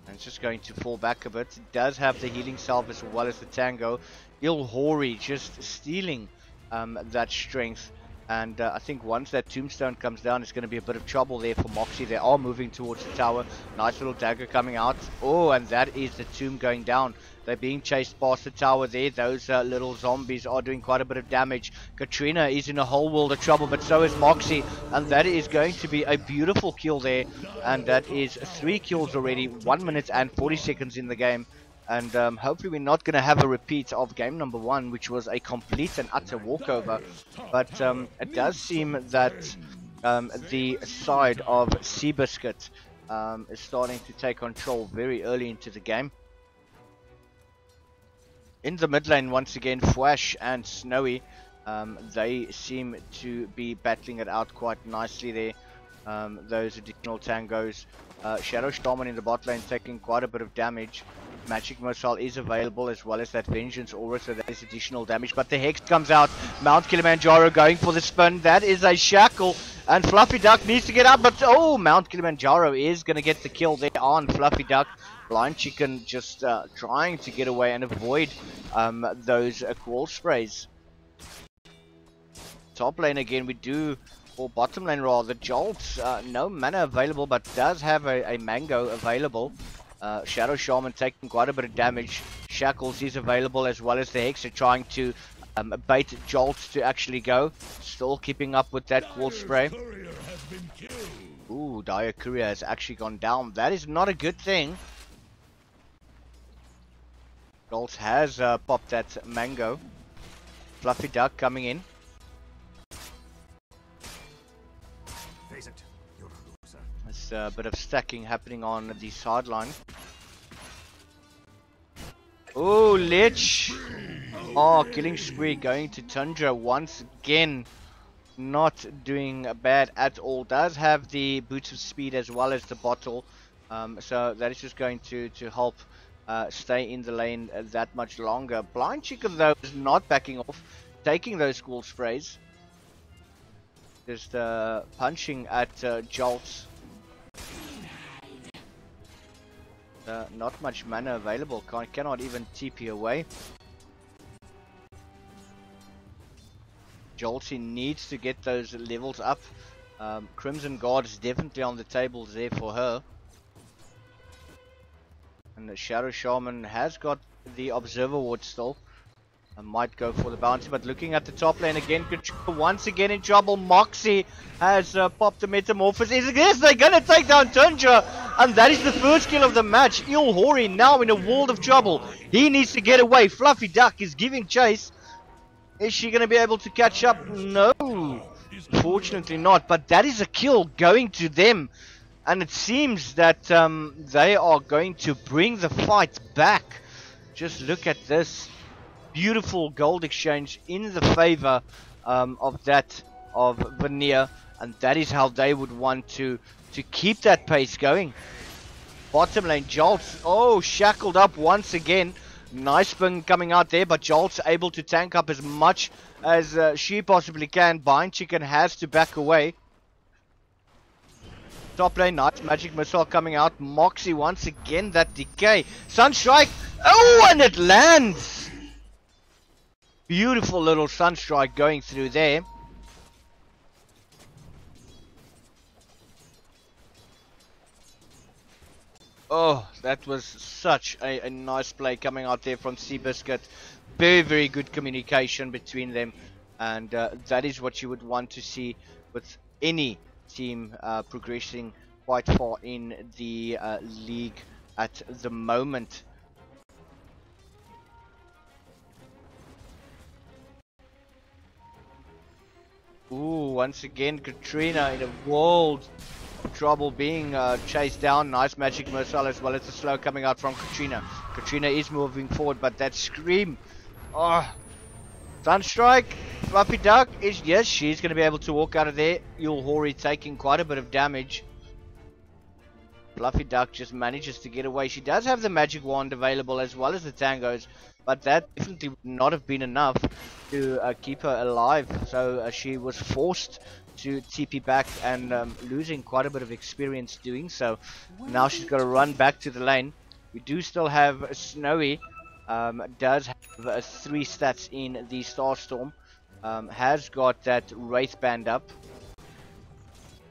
And it's just going to fall back a bit. It does have the healing salve as well as the Tango. Il Hori just stealing that strength. And I think once that tombstone comes down, it's going to be a bit of trouble there for Moxie. They are moving towards the tower. Nice little dagger coming out. Oh, and that is the tomb going down. They're being chased past the tower there. Those little zombies are doing quite a bit of damage. Katrina is in a whole world of trouble, but so is Moxie. And that is going to be a beautiful kill there. And that is 3 kills already. 1 minute and 40 seconds in the game. And hopefully we're not going to have a repeat of game number 1, which was a complete and utter walkover. But it does seem that the side of SeaBiscuit is starting to take control very early into the game. In the mid lane, once again, Flash and Snowy, they seem to be battling it out quite nicely there. Those additional tangos. Shadow Shaman in the bot lane taking quite a bit of damage. Magic Missile is available as well as that Vengeance Aura, so that is additional damage. But the Hex comes out. Mount Kilimanjaro going for the spin. That is a shackle. And Fluffy Duck needs to get out. But oh, Mount Kilimanjaro is going to get the kill there on Fluffy Duck. Blind Chicken just trying to get away and avoid those qual sprays. Top lane again, we do, or bottom lane rather, Jolts. No mana available, but does have a mango available. Shadow Shaman taking quite a bit of damage. Shackles is available as well as the Hex. They're trying to bait Jolts to actually go. Still keeping up with that wall spray. Ooh, Dire Courier has actually gone down. That is not a good thing. Jolts has popped that mango. Fluffy Duck coming in.
Face it, you're a loser.
There's a bit of stacking happening on the sideline. Oh, Lich! Oh, killing spree going to Tundra once again. Not doing bad at all. Does have the boots of speed as well as the bottle. So that is just going to help stay in the lane that much longer. Blind Chicken though is not backing off. Taking those school sprays. Just punching at Jolts. Not much mana available. Cannot even TP away. Jolty needs to get those levels up. Crimson Guard is definitely on the tables there for her. And the Shadow Shaman has got the Observer Ward still. Might go for the bounty, but looking at the top lane again, once again in trouble. Moxie has popped the Metamorphosis. Yes, they're going to take down Tundra, and that is the first kill of the match. Ilhori now in a world of trouble. He needs to get away. Fluffy Duck is giving chase. Is she going to be able to catch up? No, fortunately not, but that is a kill going to them, and it seems that they are going to bring the fight back. Just look at this. Beautiful gold exchange in the favor of that of Venere, and that is how they would want to keep that pace going. Bottom lane, Jolts, oh, shackled up once again. Nice spin coming out there, but Jolts able to tank up as much as she possibly can. Bind Chicken has to back away. Top lane, nice magic missile coming out. Moxie once again, that decay. Sunstrike, oh, and it lands. Beautiful little Sunstrike going through there. Oh, that was such a nice play coming out there from SeaBiscuit. Very, very good communication between them. And that is what you would want to see with any team progressing quite far in the league at the moment. Ooh, once again, Katrina in a world of trouble being chased down. Nice magic missile as well as the slow coming out from Katrina. Katrina is moving forward, but that scream. Oh, Sunstrike, Fluffy Duck is, yes, she's going to be able to walk out of there. Yulhori taking quite a bit of damage. Fluffy Duck just manages to get away. She does have the magic wand available as well as the tangos, but that definitely would not have been enough to keep her alive. So she was forced to TP back and losing quite a bit of experience doing so. Now she's got to run back to the lane. We do still have Snowy. Does have 3 stats in the Starstorm. Has got that Wraith Band up.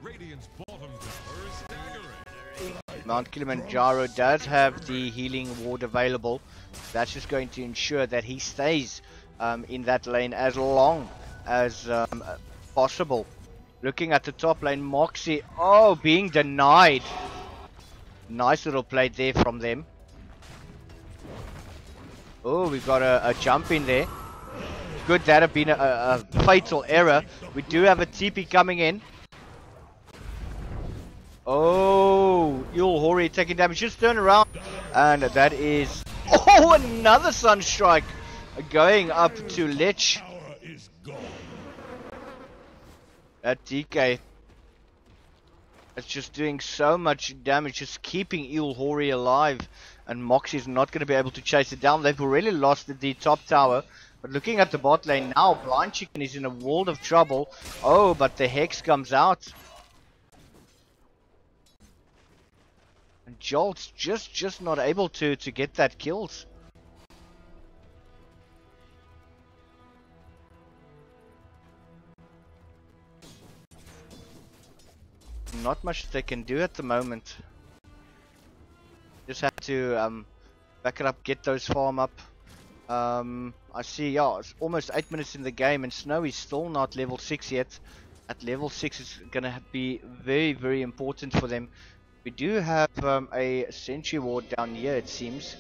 Radiant's bottom tower is staggering.
Mount Kilimanjaro does have the healing ward available. That's just going to ensure that he stays in that lane as long as possible. Looking at the top lane, Moxie, oh, being denied. Nice little play there from them. Oh, we've got a jump in there. Could that have been a fatal error? We do have a TP coming in. Oh, Yulhori taking damage. Just turn around. And that is... Oh, another Sunstrike going up to Lich. That DK. It's just doing so much damage. Just keeping Yulhori alive. And Moxie's not going to be able to chase it down. They've already lost the top tower. But looking at the bot lane now, Blind Chicken is in a world of trouble. Oh, but the Hex comes out. And Jolt's just not able to get that kills. Not much they can do at the moment. Just have to back it up, get those farm up. I see, yeah, it's almost 8 minutes in the game and Snowy's still not level 6 yet. At level 6 it's gonna be very, very important for them. We do have a sentry ward down here, it seems.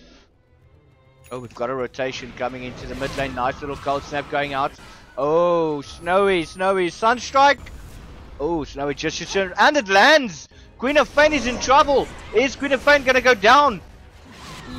Oh, we've got a rotation coming into the mid lane. Nice little cold snap going out. Oh, Snowy, Sunstrike. Oh, Snowy just returned, and it lands. Queen of Pain is in trouble. Is Queen of Pain gonna go down?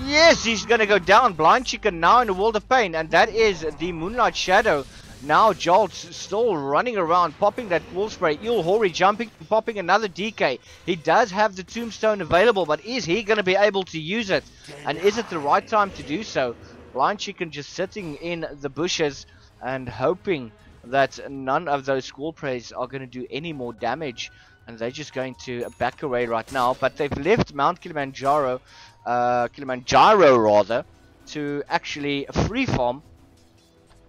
Yes, he's gonna go down. Blind Chicken now in the world of pain, and that is the Moonlight Shadow. Now Jolt's still running around, popping that wall spray. Hori jumping, popping another DK. He does have the tombstone available, but is he going to be able to use it? And is it the right time to do so? Blind Chicken just sitting in the bushes and hoping that none of those squall prays are going to do any more damage. And they're just going to back away right now. But they've left Mount Kilimanjaro rather, to actually free farm.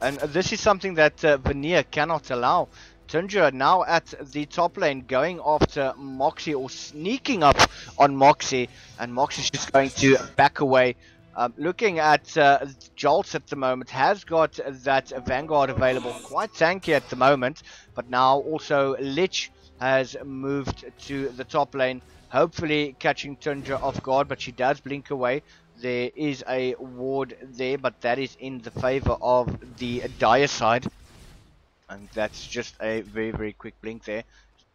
And this is something that Venere cannot allow. Tundra now at the top lane going after Moxie, or sneaking up on Moxie. And Moxie's just going to back away. Looking at Jolts at the moment, has got that Vanguard available. Quite tanky at the moment. But now also Lich has moved to the top lane. Hopefully catching Tundra off guard, but she does blink away. There is a ward there, but that is in the favor of the Dire side. And that's just a very, very quick blink there.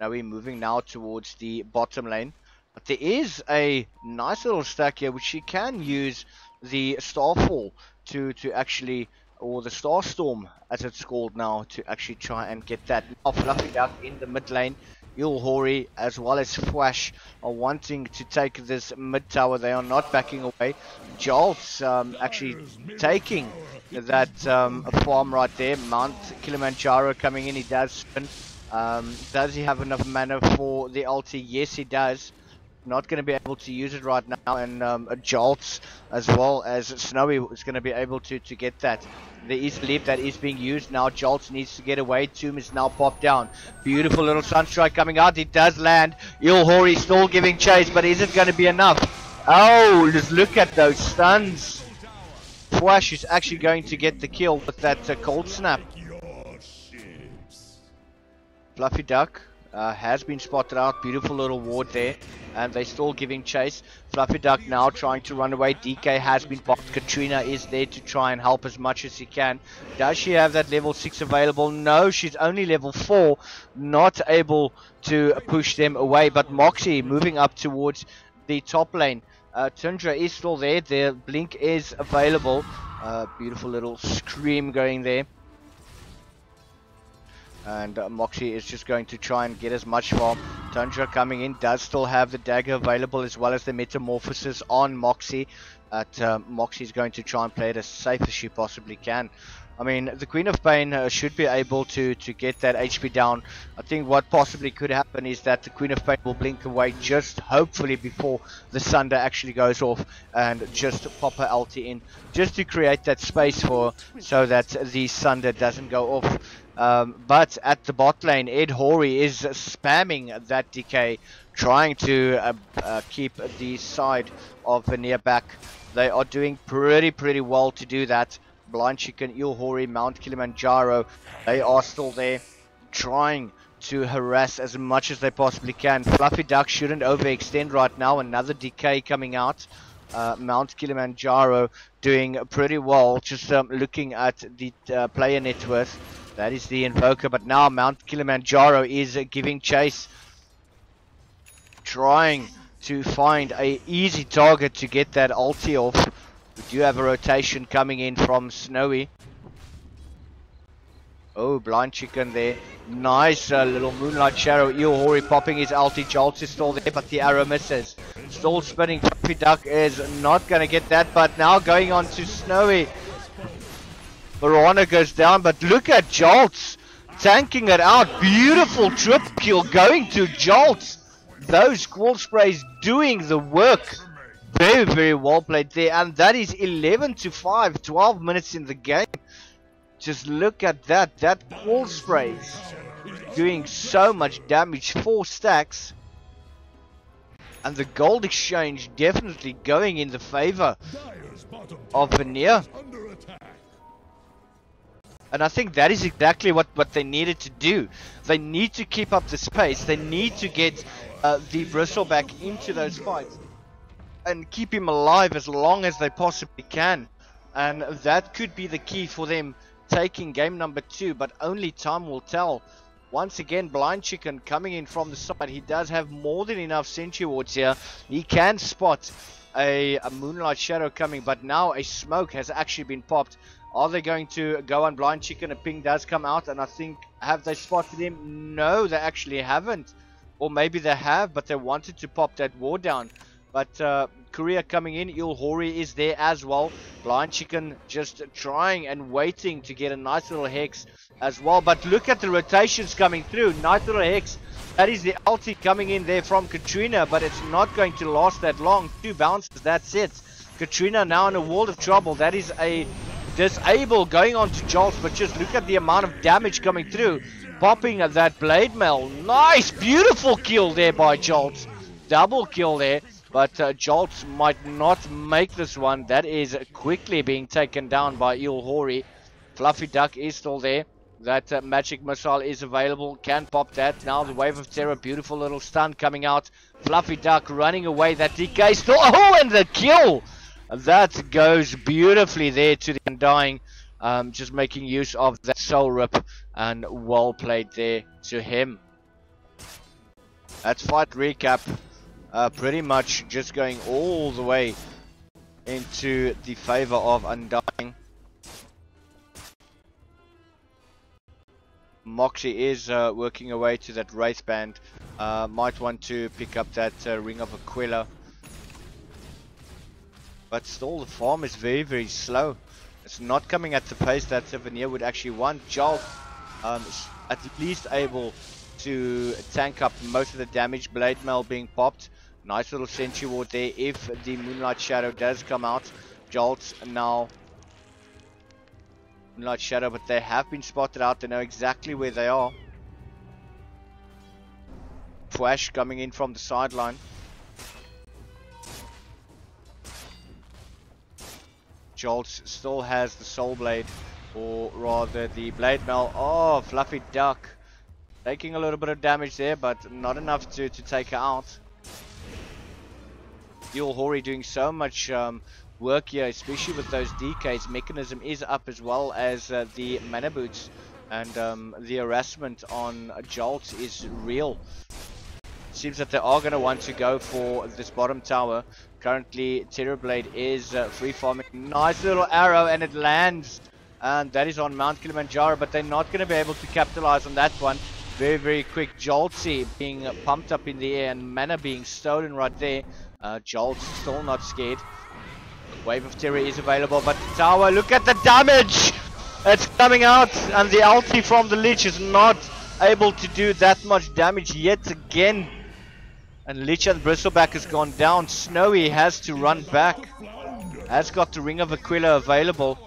Now we're moving now towards the bottom lane. But there is a nice little stack here, which she can use the Starfall to actually, or the Starstorm as it's called now, to actually try and get that. Now Fluffy Duck in the mid lane. Hori as well as Fwash are wanting to take this mid tower. They are not backing away. Jolt's actually taking that farm right there. Mount Kilimanjaro coming in. He does spin. Does he have enough mana for the ulti? Yes, he does. Not going to be able to use it right now, and Jolts as well as Snowy is going to be able to get that. There is a leap that is being used now. Jolts needs to get away. Tomb is now popped down. Beautiful little Sunstrike coming out. It does land. Hori still giving chase, but is it going to be enough? Oh, just look at those stuns. Fwash is actually going to get the kill with that cold snap. Fluffy Duck has been spotted out. Beautiful little ward there. And they're still giving chase. Fluffy Duck now trying to run away. DK has been popped. Katrina is there to try and help as much as she can. Does she have that level 6 available? No, she's only level 4. Not able to push them away. But Moxie moving up towards the top lane. Tundra is still there. The blink is available. Beautiful little scream going there. And Moxie is just going to try and get as much farm. Tundra coming in, does still have the dagger available as well as the metamorphosis on Moxie. Moxie is going to try and play it as safe as she possibly can. I mean, the Queen of Pain should be able to get that HP down. I think what possibly could happen is that the Queen of Pain will blink away just hopefully before the Sunder actually goes off, and just pop her ulti in just to create that space for so that the Sunder doesn't go off. But at the bot lane, Hori is spamming that decay, trying to keep the side of Venere back. They are doing pretty well to do that. Blind Chicken, Hori, Mount Kilimanjaro, they are still there, trying to harass as much as they possibly can. Fluffy Duck shouldn't overextend right now. Another decay coming out. Mount Kilimanjaro doing pretty well. Just looking at the player net worth. That is the Invoker, but now Mount Kilimanjaro is giving chase. Trying to find a easy target to get that ulti off. We do have a rotation coming in from Snowy. Oh, Blind Chicken there. Nice little Moonlight Shadow. Hori popping his ulti. Jolts is still there, but the arrow misses. Still spinning. Fluffy Duck is not going to get that, but now going on to Snowy. Verona goes down, but look at Jolts tanking it out. Beautiful triple kill going to Jolts. Those squall sprays doing the work. Very well played there, and that is 11-5, 12 minutes in the game. Just look at that. That squall sprays doing so much damage. 4 stacks, and the gold exchange definitely going in the favor of Venere. And I think that is exactly what they needed to do. They need to keep up the space. They need to get the bristleback into those fights and keep him alive as long as they possibly can. And that could be the key for them taking game number 2, but only time will tell. Once again, Blind Chicken coming in from the side. He does have more than enough sentry wards here. He can spot a Moonlight Shadow coming, but now a smoke has actually been popped. Are they going to go on Blind Chicken? A ping does come out, and I think, have they spotted him? No, they actually haven't. Or maybe they have, but they wanted to pop that ward down. But Korea coming in, Ilhori is there as well. Blind Chicken just trying and waiting to get a nice little hex as well. But look at the rotations coming through. Nice little hex. That is the ulti coming in there from Katrina, but it's not going to last that long. 2 bounces, that's it. Katrina now in a world of trouble. That is a disable going on to Jolts, but just look at the amount of damage coming through. Popping at that blade mail. Nice, beautiful kill there by Jolts. Double kill there. But Jolts might not make this one. That is quickly being taken down by Ilhori. Fluffy Duck is still there. That magic missile is available. Can pop that. Now the wave of terror. Beautiful little stun coming out. Fluffy Duck running away. That DK still. Oh, and the kill! That goes beautifully there to the Undying. Just making use of that soul rip. And well played there to him. That's fight recap. Pretty much just going all the way into the favor of Undying. Moxie is working away to that Wraith Band. Might want to pick up that Ring of Aquila. But still the farm is very, very slow. It's not coming at the pace that Venere would actually want. Jolt at least able to tank up most of the damage. Blade Mail being popped. Nice little sentry ward there if the Moonlight Shadow does come out. Jolts now. Moonlight Shadow, but they have been spotted out. They know exactly where they are. Flash coming in from the sideline. Jolts still has the Soul Blade, or rather the Blade Mail. Oh, Fluffy Duck. Taking a little bit of damage there, but not enough to take her out. Ilhori doing so much work here, especially with those DKs. Mechanism is up as well as the mana boots, and the harassment on Jolts is real. Seems that they are going to want to go for this bottom tower. Currently Terrorblade is free farming. Nice little arrow, and it lands, and that is on Mount Kilimanjaro, but they're not going to be able to capitalize on that one. Very, very quick. Joltsy being pumped up in the air and mana being stolen right there. Jolt's still not scared. Wave of Terror is available, but the tower, look at the damage! It's coming out, and the ulti from the Lich is not able to do that much damage yet again. And Lich and Bristleback has gone down. Snowy has to run back. Has got the Ring of Aquila available.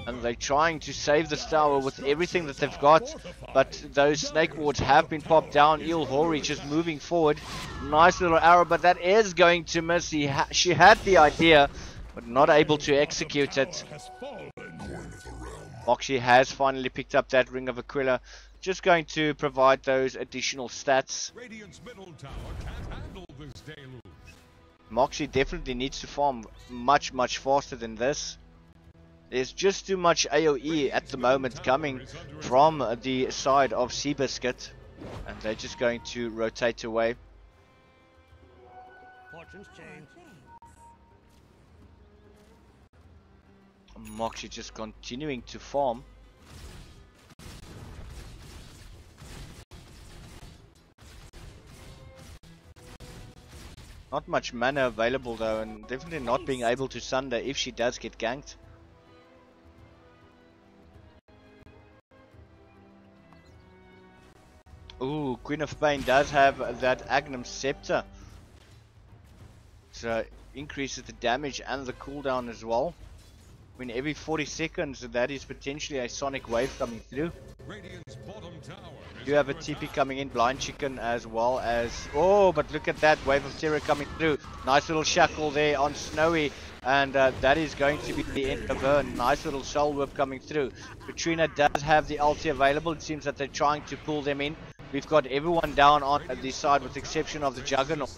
And they're trying to save this tower with everything that they've got. But those snake wards have been popped down. Ilhori just moving forward. Nice little arrow, but that is going to miss. She had the idea, but not able to execute it. Moxie has finally picked up that Ring of Aquila. Just going to provide those additional stats.
Radiant's middle tower can't handle this deluge.
Moxie definitely needs to farm much, much faster than this. There's just too much AoE at the moment coming from the side of SeaBiscuit, and they're just going to rotate away.
Fortune's change.
Moxie just continuing to farm. Not much mana available though, and definitely not being able to sunder if she does get ganked. Ooh, Queen of Pain does have that Agnum Scepter. So increases the damage and the cooldown as well. I mean, every 40 seconds that is potentially a sonic wave coming through.
Radiant's bottom tower
You have a TP coming in, blind chicken as well as... Oh, but look at that wave of terror coming through. Nice little shackle there on Snowy. And that is going to be the end of her. Nice little soul whip coming through. Katrina does have the ulti available. It seems that they're trying to pull them in. We've got everyone down on the side with the exception of the Juggernaut.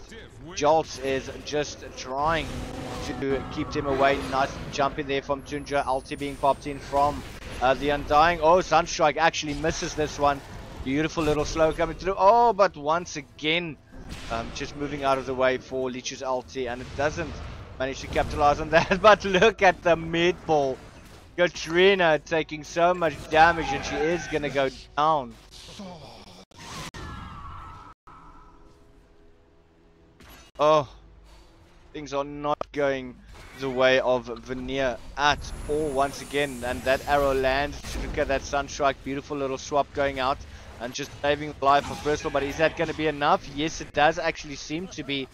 Jolts is just trying to keep them away. Nice jump in there from Tundra. Ulti being popped in from the Undying. Oh, Sunstrike actually misses this one. Beautiful little slow coming through. Oh, but once again, just moving out of the way for Leech's ulti. And it doesn't manage to capitalize on that. But look at the mid ball. Katrina taking so much damage and she is going to go down. Oh, things are not going the way of Venere at all once again. And that arrow lands. Look at that Sunstrike. Beautiful little swap going out and just saving the life of Bristol. But is that going to be enough? Yes, it does actually seem to be.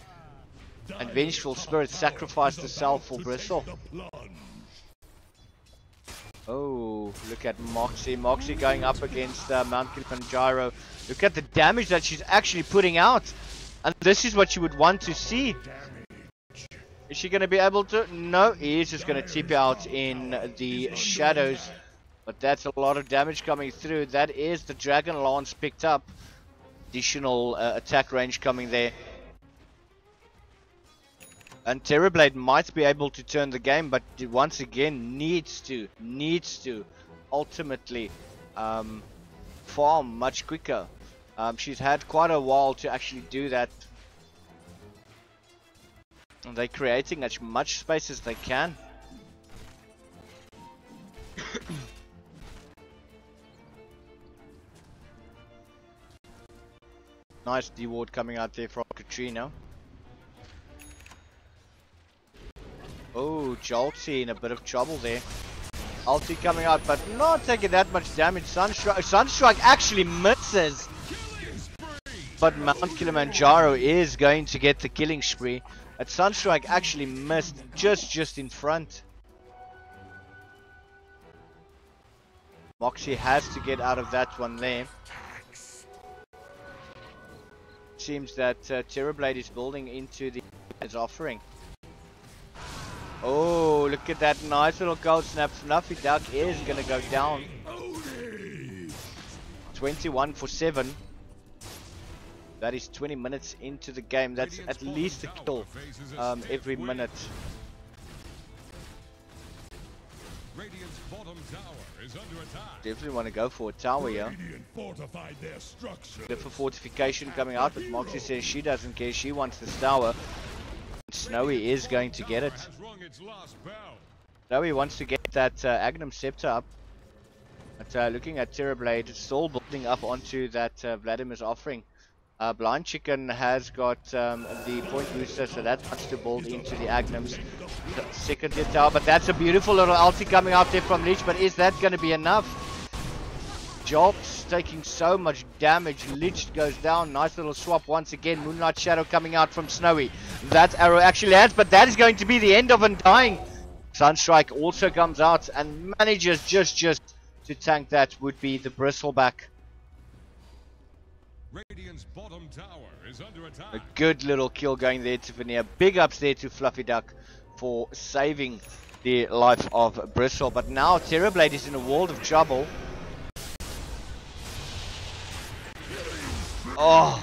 And Vengeful Spirit sacrificed herself for Bristol. Oh, look at Moxie. Moxie going up against Mount Kilimanjaro. Look at the damage that she's actually putting out. And this is what you would want to see. Is she going to be able to? No, he is just going to tip out in the shadows. But that's a lot of damage coming through. That is the Dragon Lance picked up. Additional attack range coming there. And Terrorblade might be able to turn the game, but once again needs to ultimately farm much quicker. She's had quite a while to actually do that. And they're creating as much space as they can. Nice D-ward coming out there from Katrina. Oh, Jolty in a bit of trouble there. Ulti coming out, but not taking that much damage. Sunstrike actually misses. But Mount Kilimanjaro is going to get the killing spree. But Sunstrike actually missed just in front. Moxie has to get out of that one there. Seems that Terrorblade is building into the offering. Oh, look at that nice little gold snap. Fluffy Duck is going to go down. 21 for 7. That is 20 minutes into the game. That's at least a kill every minute. Definitely want to go for a tower here. Look for fortification coming out, but Moxie says she doesn't care. She wants this tower. Snowy is going to get it. Snowy wants to get that Agnum Scepter up. But looking at Terrorblade, still building up onto that Vladimir's offering. Blind Chicken has got the point booster, so that wants to build into the Agnums. Second hit tower, but that's a beautiful little ulti coming out there from Lich, but is that going to be enough? Jolts taking so much damage. Lich goes down. Nice little swap once again. Moonlight Shadow coming out from Snowy. That arrow actually lands, but that is going to be the end of Undying. Sunstrike also comes out and manages just to tank that. Would be the Bristleback.
Radiant's bottom tower is under attack.
A good little kill going there to Venere. Big ups there to Fluffy Duck for saving the life of Bristle. But now Terrorblade is in a world of trouble. Oh,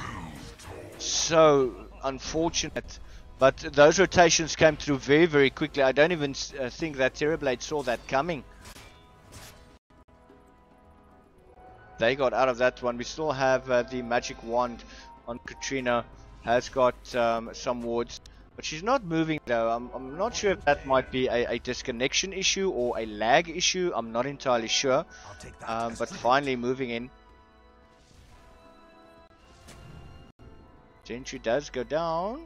so unfortunate. But those rotations came through very quickly. I don't even think that Terrorblade saw that coming. They got out of that one. We still have the magic wand on Katrina. Has got some wards. But she's not moving though. I'm not sure if that might be a disconnection issue or a lag issue. I'm not entirely sure. But finally moving in. Gentry does go down.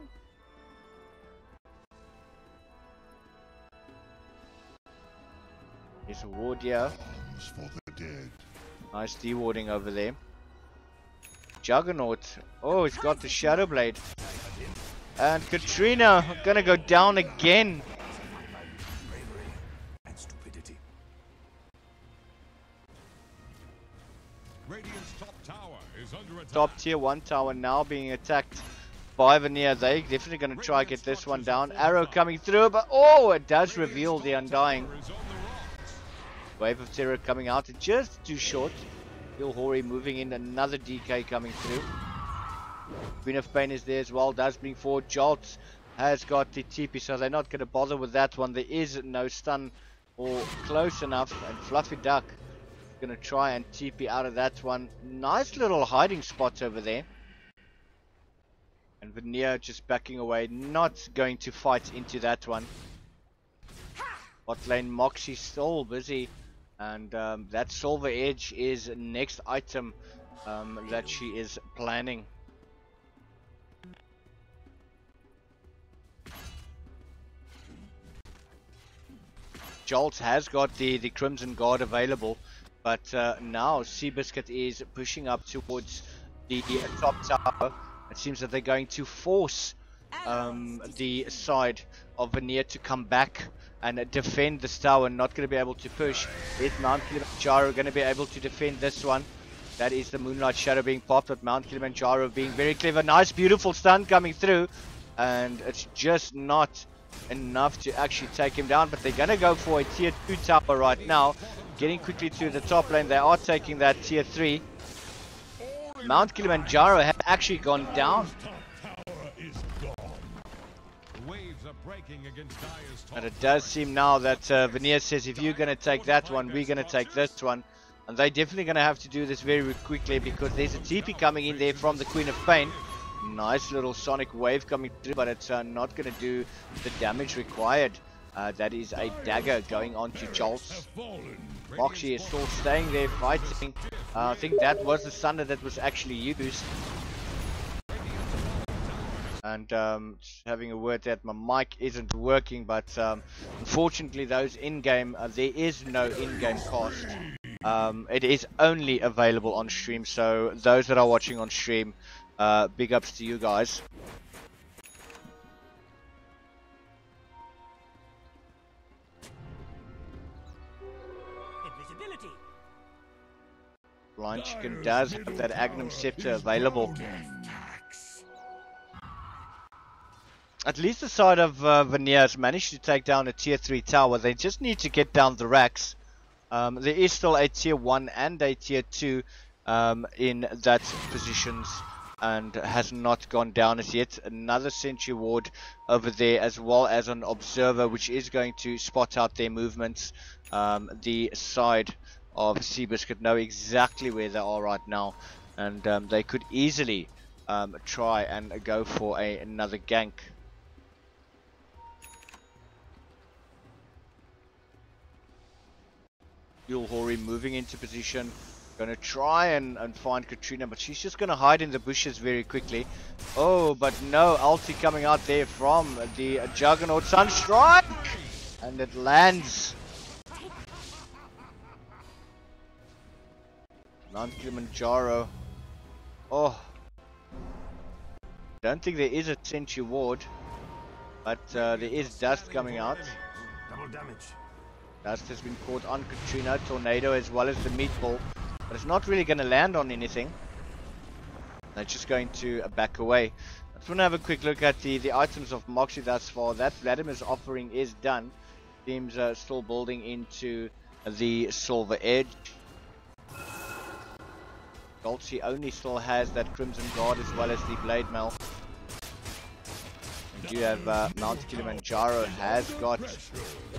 There's a ward here. Nice dewarding over there. Juggernaut. Oh, he's got the Shadow Blade. And Katrina gonna go down again.
Radiant's top tower
top tier 1 tower now being attacked by Venere. They definitely going to try get this one down. Arrow coming through, but oh, it does reveal the Undying. Wave of Terror coming out, it's just too short. Hori moving in, another DK coming through. Queen of Pain is there as well, does bring forward. Jolt has got the TP, so they're not going to bother with that one. There is no stun or close enough, and Fluffy Duck is going to try and TP out of that one. Nice little hiding spots over there. And Venere just backing away, not going to fight into that one. Bot lane Moxie still busy. And that Silver Edge is next item that she is planning. Jolt has got the Crimson Guard available, but now SeaBiscuit is pushing up towards the top tower. It seems that they're going to force the side of Venere to come back and defend this tower. Not going to be able to push. Is Mount Kilimanjaro going to be able to defend this one? That is the Moonlight Shadow being popped, but Mount Kilimanjaro being very clever. Nice, beautiful stun coming through, and it's just not enough to actually take him down. But they're going to go for a tier 2 tower right now, getting quickly to the top lane. They are taking that tier 3. Mount Kilimanjaro has actually gone down. And it does seem now that Venere says, if you're going to take that one, we're going to take this one. And they're definitely going to have to do this very quickly, because there's a TP coming in there from the Queen of Pain. Nice little sonic wave coming through, but it's not going to do the damage required. That is a dagger going on to Jolt. Moxie is still staying there fighting. I think that was the Sunder that was actually used. And having a word that my mic isn't working, but unfortunately those in-game, there is no in-game cost. It is only available on stream, so those that are watching on stream, big ups to you guys. Blind Chicken does have that Agnum Scepter available. At least the side of Venere has managed to take down a tier 3 tower. They just need to get down the racks. There is still a tier 1 and a tier 2 in that positions, and has not gone down as yet. Another Sentry Ward over there, as well as an Observer, which is going to spot out their movements. The side of SeaBiscuit know exactly where they are right now, and they could easily try and go for another gank. Hori moving into position, gonna try and find Katrina, but she's just gonna hide in the bushes very quickly. Oh, but no, ulti coming out there from the Juggernaut. Sunstrike, and it lands. Mount Kilimanjaro. Oh, don't think there is a Sentry Ward, but there is dust coming out.
Double damage.
Dust has been caught on Katrina, Tornado, as well as the Meatball, but it's not really going to land on anything. They're just going to back away. I just want to have a quick look at the items of Moxie thus far. That Vladimir's offering is done. Teams are still building into the Silver Edge. Dolce only still has that Crimson Guard as well as the Blade Mail. And you have Mount Kilimanjaro has got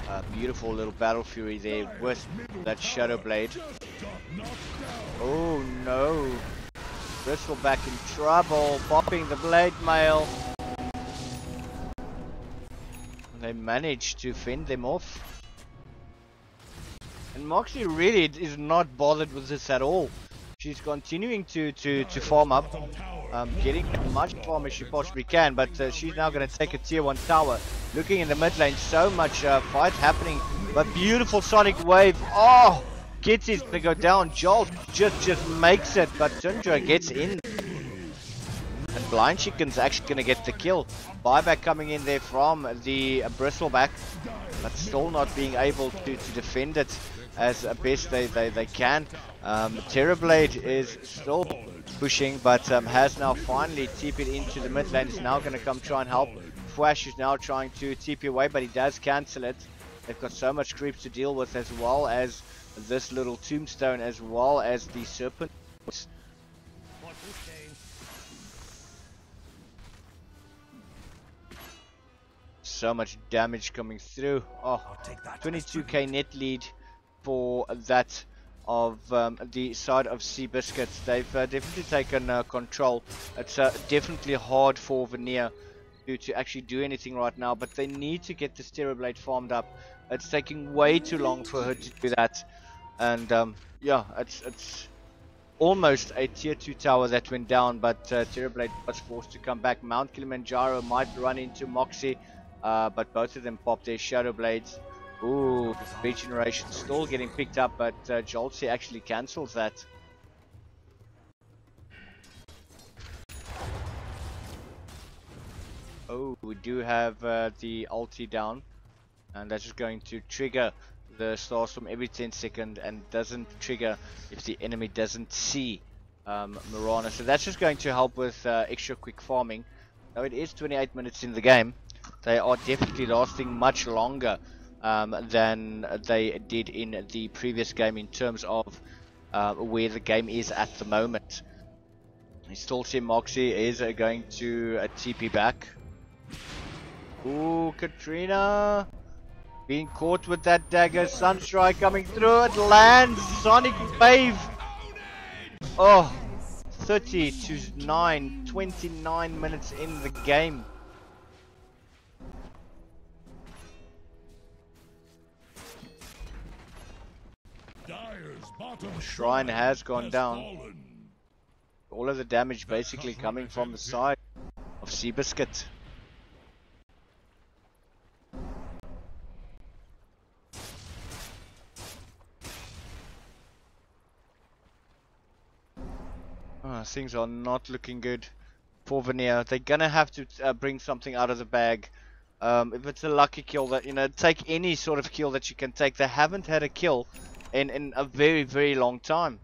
a beautiful little Battle Fury there with that Shadow Blade. Oh no! Bristleback in trouble, popping the Blade Mail. They managed to fend them off. And Moxie really is not bothered with this at all. She's continuing to farm up, getting as much farm as she possibly can, but she's now going to take a tier 1 tower. Looking in the mid lane, so much fight happening, but beautiful Sonic Wave. Oh, gets it to go down. Jolt just makes it, but Tundra gets in. And Blind Chicken's actually going to get the kill. Buyback coming in there from the Bristleback, but still not being able to defend it as best they can. Terrorblade is still pushing, but has now finally TP'd into the mid lane. Is now going to come try and help. Flash is now trying to TP away, but he does cancel it. They've got so much creeps to deal with, as well as this little tombstone, as well as the serpent. So much damage coming through. Oh, 22k net lead for that of the side of SeaBiscuit. They've definitely taken control. It's definitely hard for Venere to actually do anything right now, but they need to get the Blade farmed up. It's taking way too long for her to do that, and yeah, it's almost a tier 2 tower that went down, but Blade was forced to come back. Mount Kilimanjaro might run into Moxie, but both of them pop their Shadow Blades. Ooh, regeneration still getting picked up, but Joltsy actually cancels that. Oh, we do have the ulti down, and that's just going to trigger the Starstorm every 10 seconds, and doesn't trigger if the enemy doesn't see Mirana. So that's just going to help with extra quick farming. Now it is 28 minutes in the game. They are definitely lasting much longer than they did in the previous game in terms of where the game is at the moment. You still see Moxie is going to TP back. Ooh, Katrina being caught with that dagger. Sunstrike coming through. It lands. Sonic Wave. Oh, 30 to 9. 29 minutes in the game. Shrine has gone down. All of the damage basically coming from the side of SeaBiscuit. Things are not looking good for Venere. They're gonna have to bring something out of the bag. If it's a lucky kill, that, you know, take any sort of kill that you can take. They haven't had a kill in a very, very long time.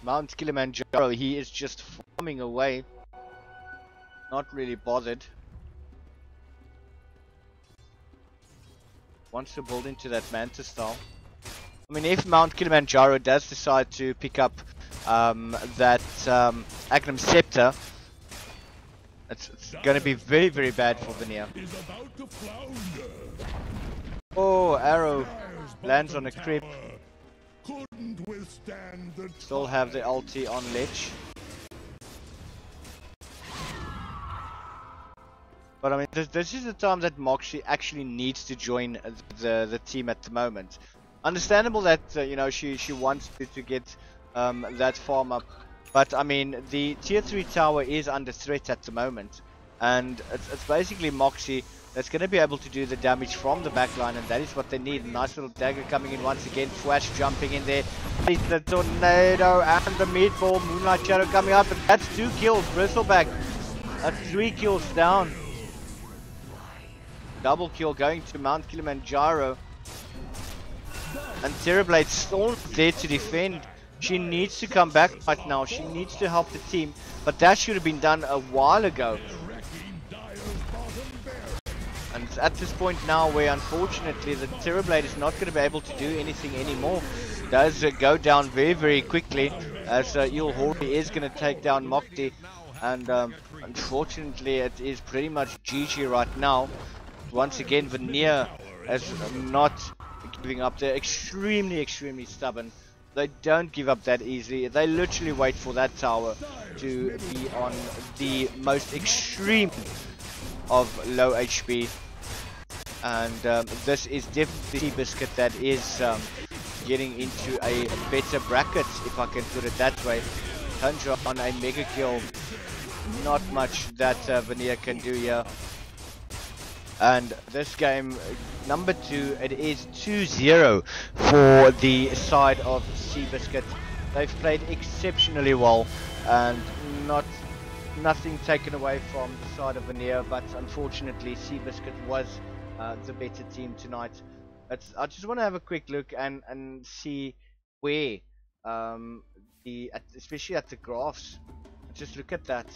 Mount Kilimanjaro, he is just farming away, not really bothered. Wants to build into that Mantis style. I mean, if Mount Kilimanjaro does decide to pick up that Agnum Scepter, it's going to be very, very bad for Venere. Oh, arrow lands on a creep. Still have the ulti on ledge. But I mean, this is the time that Moxie actually needs to join the team at the moment. Understandable that you know, she wants to get that farm up, but I mean, the tier 3 tower is under threat at the moment, and it's basically Moxie that's going to be able to do the damage from the backline, and that is what they need. A nice little dagger coming in once again. Flash jumping in there. The tornado and the meatball. Moonlight Shadow coming out, but that's 2 kills. Bristleback, that's 3 kills down. Double kill going to Mount Kilimanjaro. And Terrorblade still there to defend. She needs to come back right now. She needs to help the team, but that should have been done a while ago. And it's at this point now where, unfortunately, the Terrorblade is not going to be able to do anything anymore. It does go down very, very quickly, as Ilhori is going to take down Mokti. And unfortunately, it is pretty much GG right now. Once again, Venere is not giving up. They're extremely, extremely stubborn. They don't give up that easily. They literally wait for that tower to be on the most extreme of low HP. And this is definitely SeaBiscuit that is getting into a better bracket, if I can put it that way. Tundra on a mega kill. Not much that Venere can do here. And this game, number 2, it is 2-0 for the side of SeaBiscuit. They've played exceptionally well, and nothing taken away from the side of Venere, but unfortunately SeaBiscuit was the better team tonight. I just want to have a quick look and see where Especially at the graphs. Just look at that.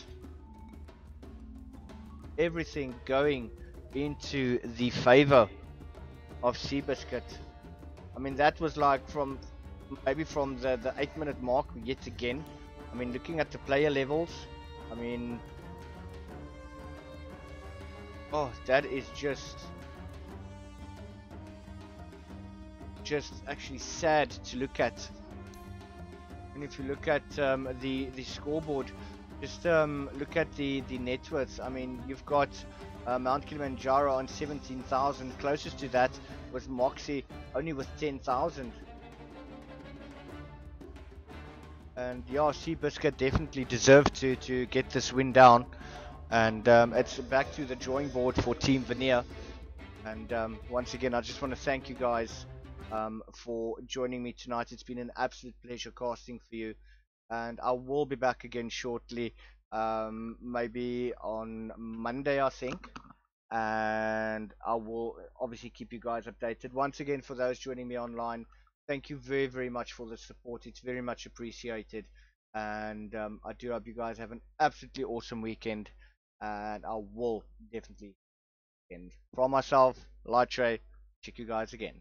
Everything going into the favor of SeaBiscuit. I mean, that was like maybe from the 8-minute mark yet again. I mean, looking at the player levels, I mean, oh, that is just actually sad to look at. And if you look at the scoreboard, just look at the net worths. I mean, you've got Mount Kilimanjaro on 17,000. Closest to that was Moxie, only with 10,000. And yeah, SeaBiscuit definitely deserved to get this win down. And it's back to the drawing board for Team Venere. And once again, I just want to thank you guys for joining me tonight. It's been an absolute pleasure casting for you. And I will be back again shortly, maybe on Monday, I think. And I will obviously keep you guys updated. Once again, for those joining me online, thank you very, very much for the support. It's very much appreciated. And I do hope you guys have an absolutely awesome weekend. And I will definitely end. From myself, Light Tray, check you guys again.